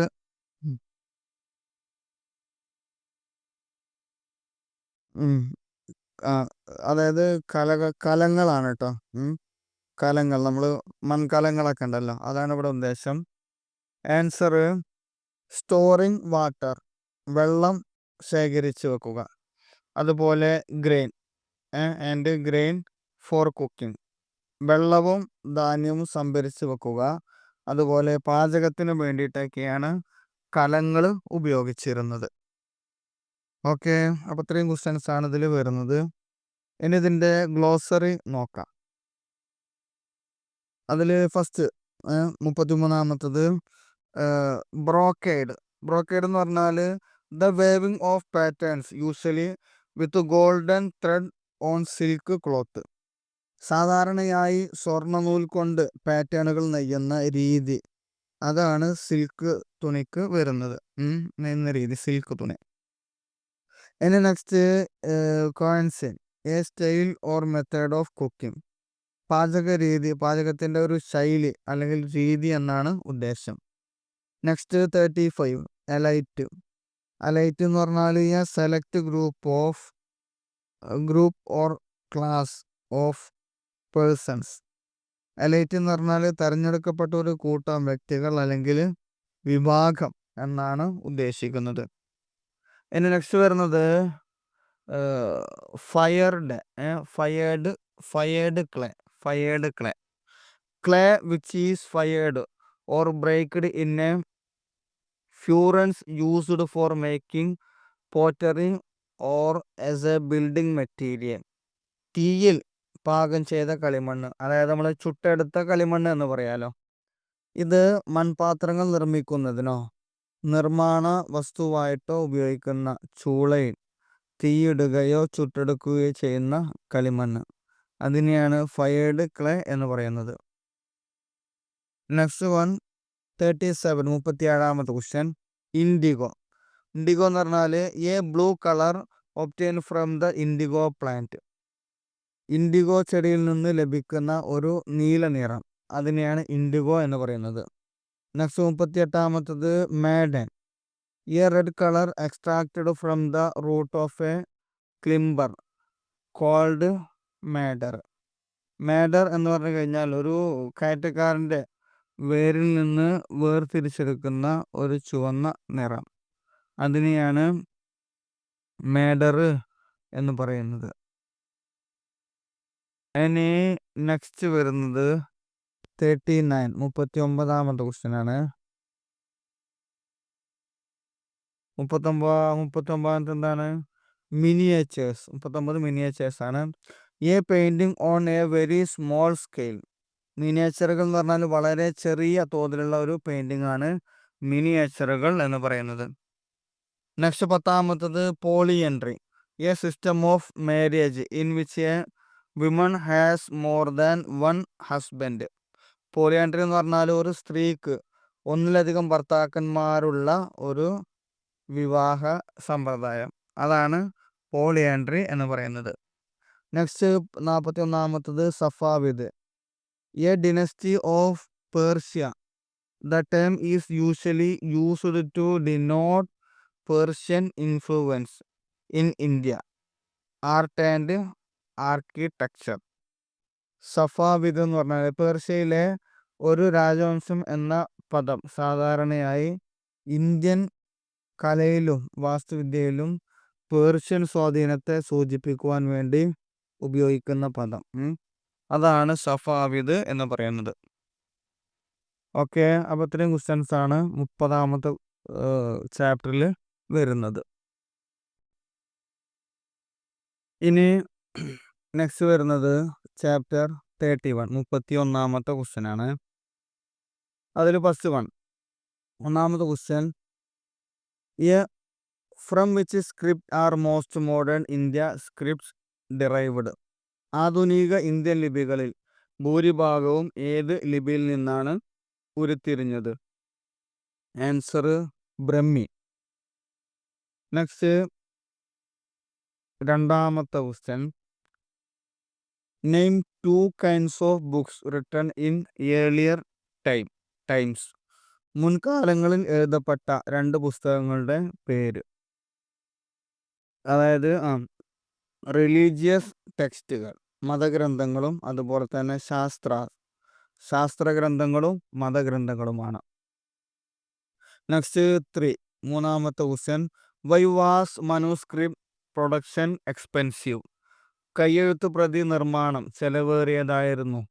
അതായത് കലങ്ങളാണ് കേട്ടോ. കലങ്ങൾ, നമ്മൾ മൺകലങ്ങളൊക്കെ ഉണ്ടല്ലോ, അതാണ് ഇവിടെ ഉദ്ദേശം. ആൻസർ സ്റ്റോറിങ് വാട്ടർ, വെള്ളം ശേഖരിച്ച് വെക്കുക. അതുപോലെ grain and grain four cooking, വെള്ളവും ധാന്യവും സംഭരിച്ച് വെക്കുക. അതുപോലെ പാചകത്തിന് വേണ്ടിയിട്ടൊക്കെയാണ് കലങ്ങൾ ഉപയോഗിച്ചിരുന്നത്. ഓക്കെ, അപ്പോൾ ഇത്രയും ക്വസ്റ്റ്യൻസ് ആണ് ഇതിൽ വരുന്നത്. ഇനി ഇതിൻ്റെ ഗ്ലോസറി നോക്കാം. അതിൽ ഫസ്റ്റ് 33ാമത്തത് ബ്രോക്കേഡ്. ബ്രോക്കേഡ് എന്ന് പറഞ്ഞാൽ the waving of patterns usually with golden thread on silk cloth. സാധാരണയായി സ്വർണ്ണനൂൽ കൊണ്ട് പാറ്റേണുകൾ നെയ്യുന്ന രീതി, അതാണ് സിൽക്ക് തുണിക്ക് വരുന്നത്. നെയ്യുന്ന രീതി സിൽക്ക് തുണി. ഇനി next cuisine, a style or method of cooking. പാചക രീതി, പാചകത്തിൻ്റെ ഒരു ശൈലി അല്ലെങ്കിൽ രീതി എന്നാണ് ഉദ്ദേശം. Next 35 elite. എലൈറ്റ് എന്ന് പറഞ്ഞാൽ a select group or class of persons. Elite എന്ന് പറഞ്ഞാൽ തിരഞ്ഞെടുക്കപ്പെട്ട ഒരു കൂട്ടം വ്യക്തികൾ അല്ലെങ്കിൽ വിഭാഗം എന്നാണ് ഉദ്ദേശിക്കുന്നത്. ഇനി നെക്സ്റ്റ് വരുന്നത് fired clay which is fired or baked in a furnace used for making pottery or as a building material. തീയിൽ പാകം ചെയ്ത കളിമണ്ണ്, അതായത് നമ്മൾ ചുട്ടെടുത്ത കളിമണ്ണ് എന്ന് പറയാലോ. ഇത് മൺപാത്രങ്ങൾ നിർമ്മിക്കുന്നതിനോ നിർമ്മാണ വസ്തുവായിട്ടോ ഉപയോഗിക്കുന്ന ചൂളയിൽ തീയിടുകയോ ചുട്ടെടുക്കുകയോ ചെയ്യുന്ന കളിമണ്ണ്, അതിനെയാണ് ഫയേർഡ് ക്ലേ എന്ന് പറയുന്നത്. നെക്സ്റ്റ് 37ാമത്തെ ക്വസ്റ്റ്യൻ, ഇൻഡിഗോ. ഇൻഡിഗോ എന്ന് പറഞ്ഞാൽ a blue colour obtain from the indigo plant. Indigo ചെടിയിൽ നിന്ന് ലഭിക്കുന്ന ഒരു നീല നിറം, അതിനെയാണ് ഇൻഡിഗോ എന്ന് പറയുന്നത്. നെക്സ്റ്റ് 38ാമത്തത് madder. A red colour extracted from the root of a climber called madder. Madder എന്ന് പറഞ്ഞു കഴിഞ്ഞാൽ ഒരു കയറ്റക്കാരൻ്റെ വേരിൽ നിന്ന് വേർതിരിച്ചെടുക്കുന്ന ഒരു ചുവന്ന നിറം, അതിനെയാണ് മേഡർ എന്ന് പറയുന്നത്. ഇനി നെക്സ്റ്റ് വരുന്നത് 39ാമത്തെ ക്വസ്റ്റ്യൻ ആണ്. 39ാമത്തെ എന്താണ്? മിനിയേച്ചേഴ്സ്. 39 മിനിയേച്ചേഴ്സ് ആണ്. A painting on a very small scale. മിനിയേച്ചറുകൾ എന്ന് പറഞ്ഞാൽ വളരെ ചെറിയ തോതിലുള്ള ഒരു പെയിൻറ്റിംഗ് ആണ് മിനിയേച്ചറുകൾ എന്ന് പറയുന്നത്. നെക്സ്റ്റ് 10ാമത്തത് polyandry. A system of marriage in which a women has more than one husband. Polyandry എന്ന് പറഞ്ഞാൽ ഒരു സ്ത്രീക്ക് ഒന്നിലധികം ഭർത്താക്കന്മാരുള്ള ഒരു വിവാഹ സമ്പ്രദായം, അതാണ് പോളിയാൻട്രി എന്ന് പറയുന്നത്. നെക്സ്റ്റ് 41ാമത്തത് Safavid. A dynasty of Persia. The term is usually used to denote Persian influence in India art and architecture. Safavid എന്ന് പറഞ്ഞാൽ പേർഷ്യയിലെ ഒരു രാജവംശം എന്ന പദം സാധാരണയായി ഇന്ത്യൻ കലയിലും വാസ്തുവിദ്യയിലും പേർഷ്യൻ സ്വാധീനത്തെ സൂചിപ്പിക്കുവാൻ വേണ്ടി ഉപയോഗിക്കുന്ന പദം, അതാണ് സഫാവിദ് എന്ന് പറയുന്നത്. ഓക്കെ, അപ്പോൾ ഇത്രയും ക്വസ്റ്റ്യൻസ് ആണ് 30ാമത്തെ ചാപ്റ്ററിൽ വരുന്നത്. ഇനി നെക്സ്റ്റ് വരുന്നത് ചാപ്റ്റർ 31 31ാമത്തെ ക്വസ്റ്റ്യൻ ആണ്. അതിൽ ഫസ്റ്റ് ഒന്നാമത്തെ question, from which script are most modern India scripts derived? ആധുനിക ഇന്ത്യൻ ലിപികളിൽ ഭൂരിഭാഗവും ഏത് ലിപിയിൽ നിന്നാണ് ഉരുത്തിരിഞ്ഞത്? ആൻസർ ബ്രഹ്മി. നെക്സ്റ്റ് രണ്ടാമത്തെ question, name 2 kinds of books written in earlier times. മുൻകാലങ്ങളിൽ എഴുതപ്പെട്ട 2 പുസ്തകങ്ങളുടെ പേര്. അതായത് റിലീജിയസ് ടെക്സ്റ്റുകൾ, മതഗ്രന്ഥങ്ങളും അതുപോലെ തന്നെ ശാസ്ത്രഗ്രന്ഥങ്ങളും മതഗ്രന്ഥങ്ങളുമാണ്. നെക്സ്റ്റ് 3 മൂന്നാമത്തെ question, why was manuscript production expensive? കയ്യെഴുത്ത് പ്രതി നിർമ്മാണം ചെലവേറിയതായിരുന്നു.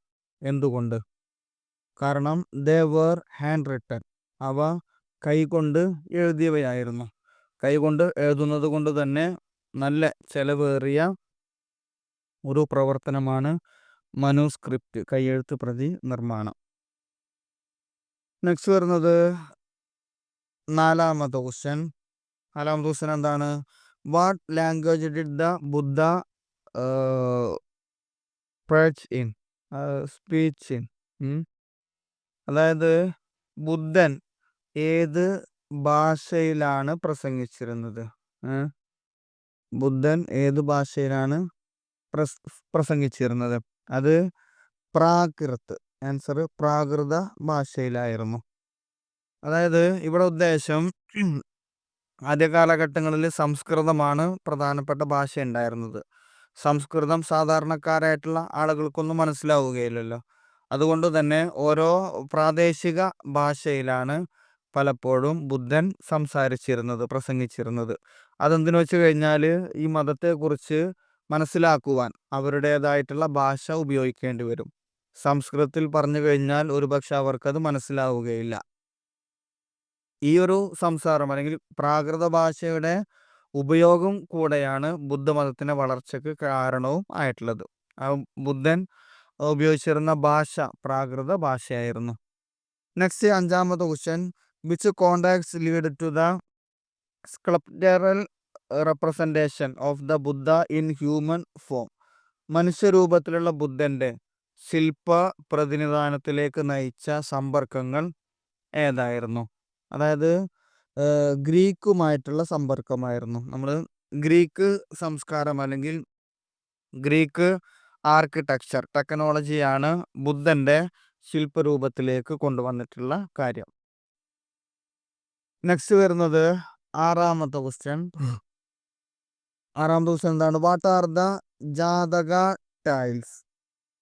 എന്തുകൊണ്ട്? കാരണം ദേ വേർ ഹാൻഡ് റിട്ടൺ, അവ കൈകൊണ്ട് എഴുതിയവയായിരുന്നു. കൈകൊണ്ട് എഴുതുന്നത് കൊണ്ട് തന്നെ നല്ല ചെലവേറിയ ഒരു പ്രവർത്തനമാണ് മനുസ്ക്രിപ്റ്റ്, കയ്യെഴുത്ത് പ്രതി നിർമ്മാണം. നെക്സ്റ്റ് വരുന്നത് നാലാമത്തെ ക്വസ്റ്റ്യൻ എന്താണ്? What language did the Buddha speech in? അതായത് ബുദ്ധൻ ഏത് ഭാഷയിലാണ് പ്രസംഗിച്ചിരുന്നത്? ബുദ്ധൻ ഏത് ഭാഷയിലാണ് പ്രസംഗിച്ചിരുന്നത്? അത് പ്രാകൃത്. ആൻസർ പ്രാകൃത ഭാഷയിലായിരുന്നു. അതായത് ഇവിടെ ഉദ്ദേശം, ആദ്യ കാലഘട്ടങ്ങളിൽ സംസ്കൃതമാണ് പ്രധാനപ്പെട്ട ഭാഷ ഉണ്ടായിരുന്നത്. സംസ്കൃതം സാധാരണക്കാരായിട്ടുള്ള ആളുകൾക്കൊന്നും മനസ്സിലാവുകയില്ലല്ലോ. അതുകൊണ്ട് തന്നെ ഓരോ പ്രാദേശിക ഭാഷയിലാണ് പലപ്പോഴും ബുദ്ധൻ പ്രസംഗിച്ചിരുന്നത്. അതെന്തിനു വെച്ച് കഴിഞ്ഞാൽ ഈ മതത്തെക്കുറിച്ച് മനസ്സിലാക്കുവാൻ അവരുടേതായിട്ടുള്ള ഭാഷ ഉപയോഗിക്കേണ്ടി വരും. സംസ്കൃതത്തിൽ പറഞ്ഞു കഴിഞ്ഞാൽ ഒരുപക്ഷെ അവർക്കത് മനസ്സിലാവുകയില്ല. ഈ ഒരു സംസാരം അല്ലെങ്കിൽ പ്രാകൃത ഭാഷയുടെ ഉപയോഗം കൂടെയാണ് ബുദ്ധമതത്തിന്റെ വളർച്ചയ്ക്ക് കാരണവും ആയിട്ടുള്ളത്. ബുദ്ധൻ ഉപയോഗിച്ചിരുന്ന ഭാഷ പ്രാകൃത ഭാഷയായിരുന്നു. നെക്സ്റ്റ് അഞ്ചാമത്തെ question, which contacts lead to the sculptural representation of the Buddha in human form? മനുഷ്യരൂപത്തിലുള്ള ബുദ്ധന്റെ ശില്പ പ്രതിനിധാനത്തിലേക്ക് നയിച്ച സമ്പർക്കങ്ങൾ ഏതായിരുന്നു? അതായത് ഗ്രീക്കുമായിട്ടുള്ള സമ്പർക്കമായിരുന്നു. നമ്മൾ ഗ്രീക്ക് സംസ്കാരം അല്ലെങ്കിൽ ഗ്രീക്ക് ആർക്കിടെക്ചർ ടെക്നോളജിയാണ് ബുദ്ധന്റെ ശില്പരൂപത്തിലേക്ക് കൊണ്ടുവന്നിട്ടുള്ള കാര്യം. നെക്സ്റ്റ് വരുന്നത് ആറാമത്തെ ക്വസ്റ്റ്യൻ എന്താണ്? What are the Jataka tiles?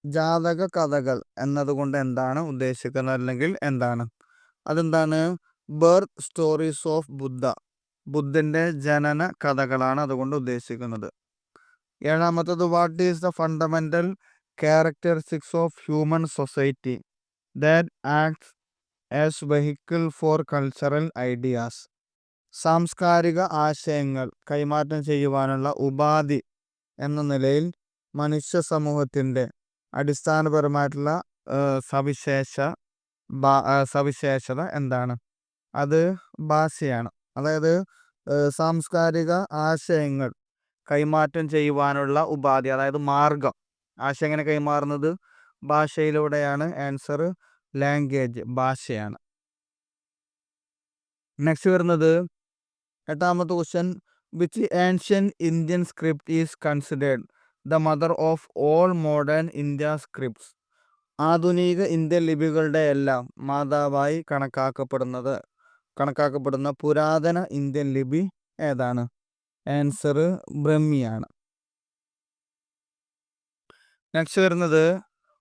ജാതക കഥകൾ എന്നതുകൊണ്ട് എന്താണ് ഉദ്ദേശിക്കുന്നത്, അല്ലെങ്കിൽ എന്താണ്? അതെന്താണ്? ബർത്ത് സ്റ്റോറീസ് ഓഫ് ബുദ്ധ, ബുദ്ധന്റെ ജനന കഥകളാണ് അതുകൊണ്ട് ഉദ്ദേശിക്കുന്നത്. ഏഴാമത്തത്, what is the fundamental characteristics of human society that acts as vehicle for cultural ideas? സാംസ്കാരിക ആശയങ്ങൾ കൈമാറ്റം ചെയ്യുവാനുള്ള ഉപാധി എന്ന നിലയിൽ മനുഷ്യ സമൂഹത്തിന്റെ അടിസ്ഥാനപരമായിട്ടുള്ള സവിശേഷത എന്താണ്? അത് ഭാഷയാണ്. അതായത് സാംസ്കാരിക ആശയങ്ങൾ കൈമാറ്റം ചെയ്യുവാനുള്ള ഉപാധി, അതായത് മാർഗം. ആശയം എങ്ങനെ കൈമാറുന്നത്? ഭാഷയിലൂടെയാണ്. ആൻസർ ലാംഗ്വേജ്, ഭാഷയാണ്. നെക്സ്റ്റ് വരുന്നത് എട്ടാമത്തെ question, which ancient Indian script is considered the mother of all modern India scripts? ആധുനിക ഇന്ത്യൻ ലിപികളുടെ എല്ലാം മാതാവായി കണക്കാക്കപ്പെടുന്ന പുരാതന ഇന്ത്യൻ ലിപി ഏതാണ്? ആൻസർ ബ്രഹ്മിയാണ്. നെക്സ്റ്റ് വരുന്നത്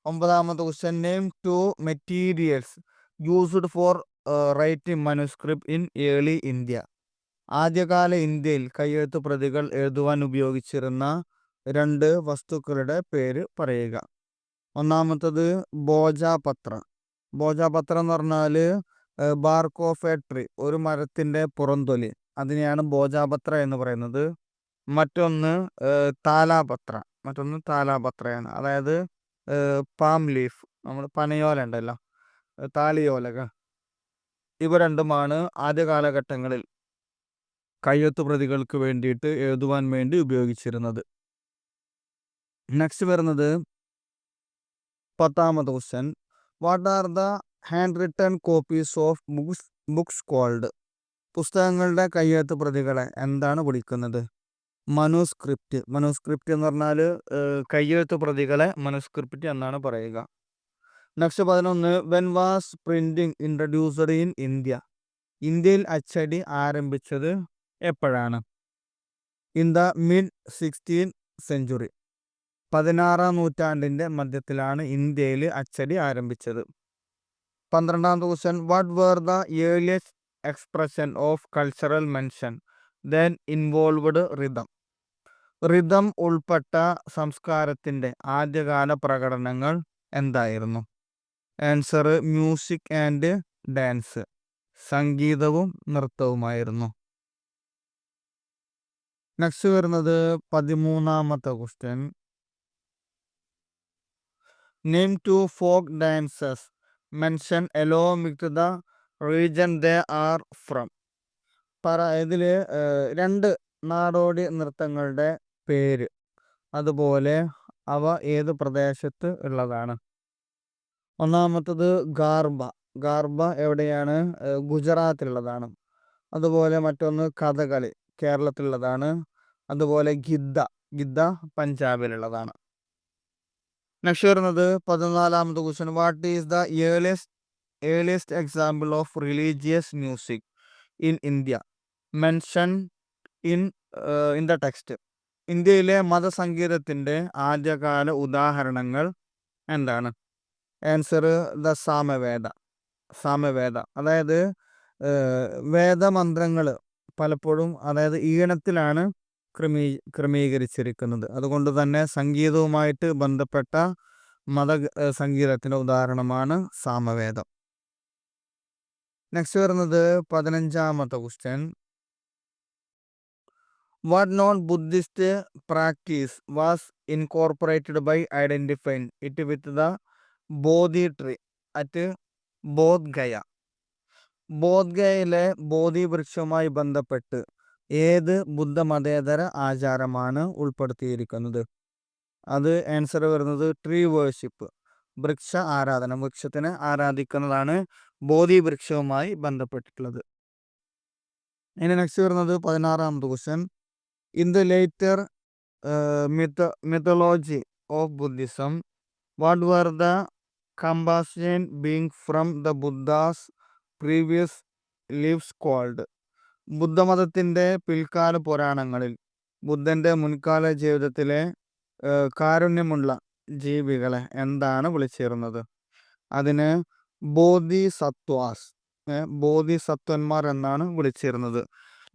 ഒമ്പതാമത്തെ question, name 2 materials used for writing manuscript in early India. ആദ്യകാല ഇന്ത്യയിൽ കയ്യെഴുത്ത് പ്രതികൾ എഴുതുവാൻ ഉപയോഗിച്ചിരുന്ന 2 വസ്തുക്കളുടെ പേര് പറയുക. ഒന്നാമത്തത് ഭോജപത്രം. ഭോജപത്രം എന്ന് പറഞ്ഞാൽ ബാർക്ക് ഓഫ് എ ട്രീ, ഒരു മരത്തിന്റെ പുറംതൊലി, അതിനെയാണ് ഭോജപത്ര എന്ന് പറയുന്നത്. മറ്റൊന്ന് താലാപത്ര, മറ്റൊന്ന് താലാപത്രയാണ്. അതായത് പാം ലീഫ്, നമ്മൾ പനയോല ഉണ്ടല്ലോ, താളിയോലകൾ, ഇവ രണ്ടുമാണ് ആദ്യ കാലഘട്ടങ്ങളിൽ കയ്യെഴുത്ത് പ്രതികൾക്ക് വേണ്ടിയിട്ട് എഴുതുവാൻ വേണ്ടി ഉപയോഗിച്ചിരുന്നത്. നെക്സ്റ്റ് വരുന്നത് 10ാമത്തെ question. What are the hand written copies of books called? പുസ്തകങ്ങളുടെ കയ്യെഴുത്ത് പ്രതികളെ എന്താണ് വിളിക്കുന്നത്? മനുസ്ക്രിപ്റ്റ്. മനുസ്ക്രിപ്റ്റ് എന്ന് പറഞ്ഞാൽ കയ്യെഴുത്ത് പ്രതികളെ മനുസ്ക്രിപ്റ്റ് എന്നാണ് പറയുക. Next 11. When was printing introduced in India? ഇന്ത്യയിൽ അച്ചടി ആരംഭിച്ചത് എപ്പോഴാണ്? In the mid 16th century. 16ാം നൂറ്റാണ്ടിൻ്റെ മധ്യത്തിലാണ് ഇന്ത്യയിൽ അച്ചടി ആരംഭിച്ചത്. 12ാമത്തെ question. What were the earliest expression of cultural mention then involved rhythm? Rhythm ഉൾപ്പെട്ട സംസ്കാരത്തിൻ്റെ ആദ്യകാല പ്രകടനങ്ങൾ എന്തായിരുന്നു? ആൻസർ മ്യൂസിക് ആൻഡ് ഡാൻസ്, സംഗീതവും നൃത്തവുമായിരുന്നു. നെക്സ്റ്റ് വരുന്നത് 13ാമത്തെ question. Name 2 folk dances mention along with the region they are from. ഇതിൽ 2 നാടോടി നൃത്തങ്ങളുടെ പേര്, അതുപോലെ അവ ഏത് പ്രദേശത്ത് ഉള്ളതാണ്? ഒന്നാമത്തത് ഗാർബ. ഗാർബ എവിടെയാണ്? ഗുജറാത്തിലുള്ളതാണ്. അതുപോലെ മറ്റൊന്ന് കഥകളി, കേരളത്തിലുള്ളതാണ്. അതുപോലെ ഗിദ്ദ, ഗിദ്ദ പഞ്ചാബിലുള്ളതാണ്. നെക്സ്റ്റ് വരുന്നത് 14ാമത്തെ question. What is the earliest example of religious music in India mention in the text? ഇന്ത്യയിലെ മതസംഗീതത്തിൻ്റെ ആദ്യകാല ഉദാഹരണങ്ങൾ എന്താണ്? Answer the Samaveda. അതായത് വേദമന്ത്രങ്ങൾ പലപ്പോഴും അതായത് ഈണത്തിലാണ് ക്രമീകരിച്ചിരിക്കുന്നത്. അതുകൊണ്ട് തന്നെ സംഗീതവുമായിട്ട് ബന്ധപ്പെട്ട മത സംഗീതത്തിൻ്റെ ഉദാഹരണമാണ് സാമവേദം. നെക്സ്റ്റ് വരുന്നത് 15ാമത്തെ question. What non Buddhist practice was incorporated by identifying it with the Bodhi tree at Bodhgaya? ബോധ്ഗയയിലെ ബോധി വൃക്ഷവുമായി ബന്ധപ്പെട്ട് ഏത് ബുദ്ധമതേതര ആചാരമാണ് ഉൾപ്പെടുത്തിയിരിക്കുന്നത്? അത് ആൻസർ വരുന്നത് ട്രീ വേർഷിപ്പ്, വൃക്ഷ ആരാധന. വൃക്ഷത്തിനെ ആരാധിക്കുന്നതാണ് ബോധി വൃക്ഷവുമായി ബന്ധപ്പെട്ടിട്ടുള്ളത്. ഇനി നെക്സ്റ്റ് വരുന്നത് 16ാമത്തെ question. In the later mythology of Buddhism what were the compassion being from the Buddha's previous lives called? ബുദ്ധമതത്തിൻ്റെ പിൽക്കാല പുരാണങ്ങളിൽ ബുദ്ധൻ്റെ മുൻകാല ജീവിതത്തിലെ കാരുണ്യമുള്ള ജീവികളെ എന്താണ് വിളിച്ചിരുന്നത്? അതിന് ബോധിസത്വന്മാർ എന്നാണ് വിളിച്ചിരുന്നത്.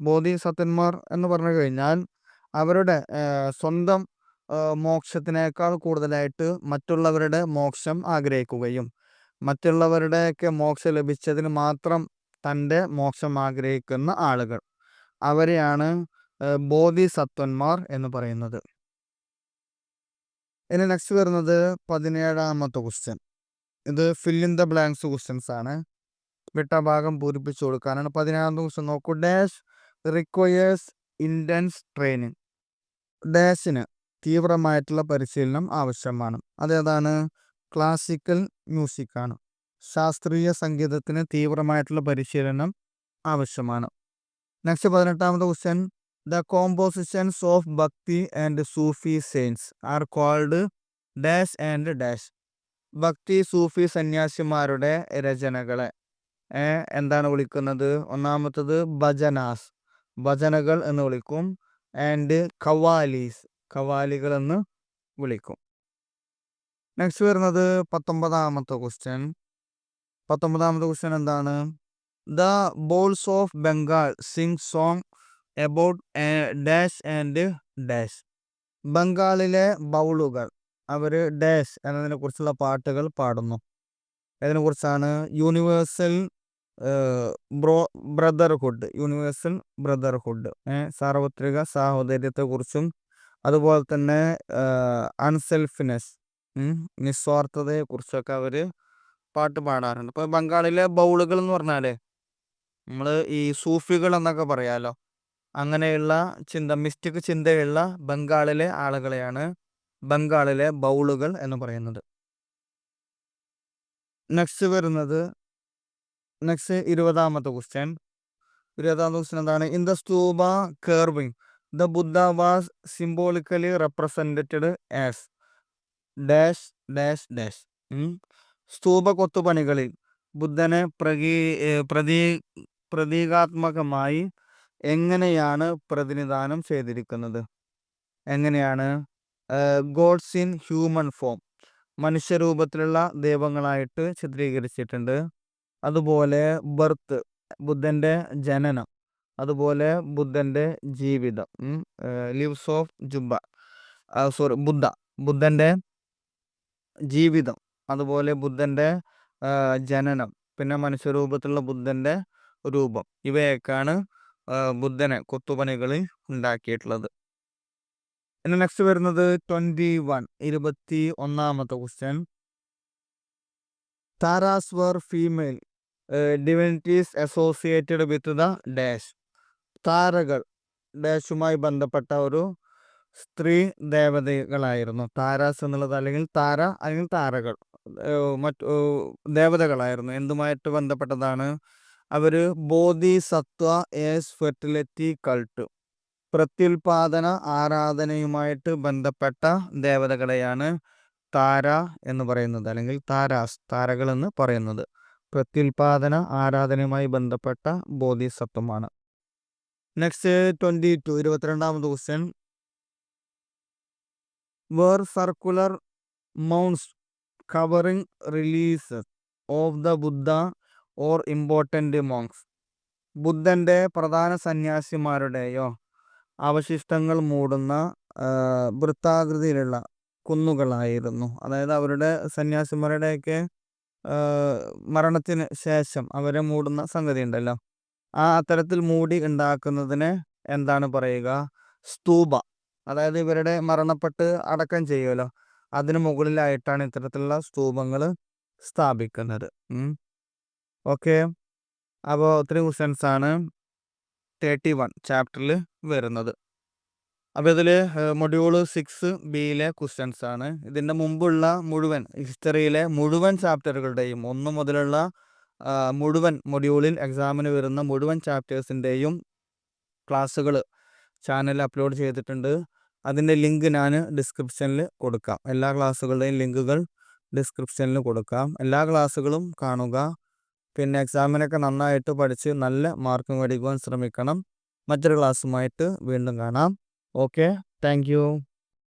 ബോധിസത്വന്മാർ എന്ന് പറഞ്ഞു കഴിഞ്ഞാൽ അവരുടെ സ്വന്തം മോക്ഷത്തിനേക്കാൾ കൂടുതലായിട്ട് മറ്റുള്ളവരുടെ മോക്ഷം ആഗ്രഹിക്കുകയും മറ്റുള്ളവരുടെയൊക്കെ മോക്ഷം ലഭിച്ചതിന് മാത്രം തൻ്റെ മോക്ഷം ആഗ്രഹിക്കുന്ന ആളുകൾ, അവരെയാണ് ബോധിസത്വന്മാർ എന്ന് പറയുന്നത്. ഇനി നെക്സ്റ്റ് വരുന്നത് 17ാമത്തെ ക്വസ്റ്റ്യൻ. ഇത് fill in the blanks questions ആണ്. വിട്ട ഭാഗം പൂരിപ്പിച്ചു കൊടുക്കാനാണ്. 17ാമത്തെ ക്വസ്റ്റ്യൻ നോക്കൂ. Dash requires intense training. ഡാഷിന് തീവ്രമായിട്ടുള്ള പരിശീലനം ആവശ്യമാണ്. അതേതാണ്? ക്ലാസിക്കൽ മ്യൂസിക്കാണ്. ശാസ്ത്രീയ സംഗീതത്തിന് തീവ്രമായിട്ടുള്ള പരിശീലനം ആവശ്യമാണ്. നെക്സ്റ്റ് 18ാമത്തെ question. The compositions of Bhakti and Sufi saints are called dash and dash. ഭക്തി സൂഫി സന്യാസിമാരുടെ രചനകളെ എന്താണ് വിളിക്കുന്നത്? ഒന്നാമത്തത് ഭജനകൾ എന്ന് വിളിക്കും. ആൻഡ് കവാലികൾ എന്ന് വിളിക്കും. നെക്സ്റ്റ് വരുന്നത് 19ാമത്തെ ക്വസ്റ്റ്യൻ. 19ാമത്തെ ക്വസ്റ്റ്യൻ എന്താണ്? The balls of Bengal Singh song about dash and dash. ബംഗാളിലെ ബൗളുകൾ അവർ ഡാഷ് എന്നതിനെ കുറിച്ചുള്ള പാട്ടുകൾ പാടുന്നു. ഇതിനെക്കുറിച്ചാണ്? യൂണിവേഴ്സൽ ബ്രദർഹുഡ്, സാർവത്രിക സാഹോദര്യത്തെക്കുറിച്ചും അതുപോലെ തന്നെ അൺസെൽഫിനെസ്, നിസ്വാർത്ഥതയെ കുറിച്ചൊക്കെ അവർ പാട്ട് പാടാറുണ്ട്. ഇപ്പോൾ ബംഗാളിലെ ബൗളുകൾ എന്ന് പറഞ്ഞാൽ നമ്മൾ ഈ സൂഫികൾ എന്നൊക്കെ പറയാലോ, അങ്ങനെയുള്ള മിസ്റ്റിക് ചിന്തയുള്ള ബംഗാളിലെ ആളുകളെയാണ് ബംഗാളിലെ ബൗളുകൾ എന്ന് പറയുന്നത്. നെക്സ്റ്റ് 20ാമത്തെ ക്വസ്റ്റ്യൻ എന്താണ്? In the stupa carving the Buddha was symbolically represented as dash dash dash. Stupa കൊത്തുപണികളിൽ ബുദ്ധനെ പ്രതീകാത്മകമായി എങ്ങനെയാണ് പ്രതിനിധാനം ചെയ്തിരിക്കുന്നത്? എങ്ങനെയാണ്? ഗോഡ്സ് ഇൻ ഹ്യൂമൻ ഫോം, മനുഷ്യരൂപത്തിലുള്ള ദൈവങ്ങളായിട്ട് ചിത്രീകരിച്ചിട്ടുണ്ട്. അതുപോലെ ബർത്ത്, ബുദ്ധൻ്റെ ജനനം. അതുപോലെ ബുദ്ധൻ്റെ ജീവിതം, ലിവ്സ് ഓഫ് ബുദ്ധൻ്റെ ജീവിതം, അതുപോലെ ബുദ്ധൻ്റെ ജനനം, പിന്നെ മനുഷ്യരൂപത്തിലുള്ള ബുദ്ധൻ്റെ രൂപം, ഇവയൊക്കെയാണ് ബുദ്ധനെ കൊത്തുപണികളിൽ ഉണ്ടാക്കിയിട്ടുള്ളത്. ഇനി നെക്സ്റ്റ് 21ാമത്തെ question. Taras were female divinities associated with the dash. താരകൾ ഡാഷുമായി ബന്ധപ്പെട്ട ഒരു സ്ത്രീ ദേവതകളായിരുന്നു. താരാസ് എന്നുള്ളത് അല്ലെങ്കിൽ താരകൾ മറ്റു ദേവതകളായിരുന്നു. എന്തുമായിട്ട് ബന്ധപ്പെട്ടതാണ്? അവർ ബോധിസത്വ ഏസ് ഫെർട്ടിലിറ്റി കൾട്ട്, പ്രത്യുൽപാദന ആരാധനയുമായിട്ട് ബന്ധപ്പെട്ട ദേവതകളെയാണ് താര എന്ന് പറയുന്നത്, അല്ലെങ്കിൽ താരകൾ എന്ന് പറയുന്നത്. പ്രത്യുൽപാദന ആരാധനയുമായി ബന്ധപ്പെട്ട ബോധിസത്വമാണ്. നെക്സ്റ്റ് 22ാമത് question. Where circular mounds covering relics of the Buddha or important monks. ബുദ്ധൻ്റെ പ്രധാന സന്യാസിമാരുടെയോ അവശിഷ്ടങ്ങൾ മൂടുന്ന വൃത്താകൃതിയിലുള്ള കുന്നുകളായിരുന്നു. അതായത് അവരുടെ സന്യാസിമാരുടെയൊക്കെ മരണത്തിന് ശേഷം അവരെ മൂടുന്ന സംഗതി ഉണ്ടല്ലോ, അത്തരത്തിൽ മൂടി ഉണ്ടാക്കുന്നതിന് എന്താണ് പറയുക? സ്തൂപ. അതായത് ഇവരുടെ മരണപ്പെട്ട് അടക്കം ചെയ്യുമല്ലോ, അതിന് മുകളിലായിട്ടാണ് ഇത്തരത്തിലുള്ള സ്തൂപങ്ങൾ സ്ഥാപിക്കുന്നത്. ഓക്കെ, അപ്പോൾ ഒത്തിരി ക്വസ്റ്റ്യൻസ് ആണ് 31 ചാപ്റ്ററിൽ വരുന്നത്. അപ്പോൾ ഇതിൽ മൊഡ്യൂൾ 6B ക്വസ്റ്റ്യൻസ് ആണ്. ഇതിൻ്റെ മുമ്പുള്ള മുഴുവൻ ഹിസ്റ്ററിയിലെ മുഴുവൻ ചാപ്റ്ററുകളുടെയും 1 മുതലുള്ള മുഴുവൻ മൊഡ്യൂളിൽ എക്സാമിന് വരുന്ന മുഴുവൻ ചാപ്റ്റേഴ്സിൻ്റെയും ക്ലാസ്സുകൾ ചാനലിൽ അപ്ലോഡ് ചെയ്തിട്ടുണ്ട്. അതിൻ്റെ ലിങ്ക് ഞാൻ ഡിസ്ക്രിപ്ഷനിൽ കൊടുക്കാം. എല്ലാ ക്ലാസ്സുകളുടെയും ലിങ്കുകൾ ഡിസ്ക്രിപ്ഷനിൽ കൊടുക്കാം. എല്ലാ ക്ലാസ്സുകളും കാണുക. പിന്നെ എക്സാമിനൊക്കെ നന്നായിട്ട് പഠിച്ച് നല്ല മാർക്ക് മേടിക്കുവാൻ ശ്രമിക്കണം. മറ്റൊരു ക്ലാസ്സുമായിട്ട് വീണ്ടും കാണാം. Okay, thank you.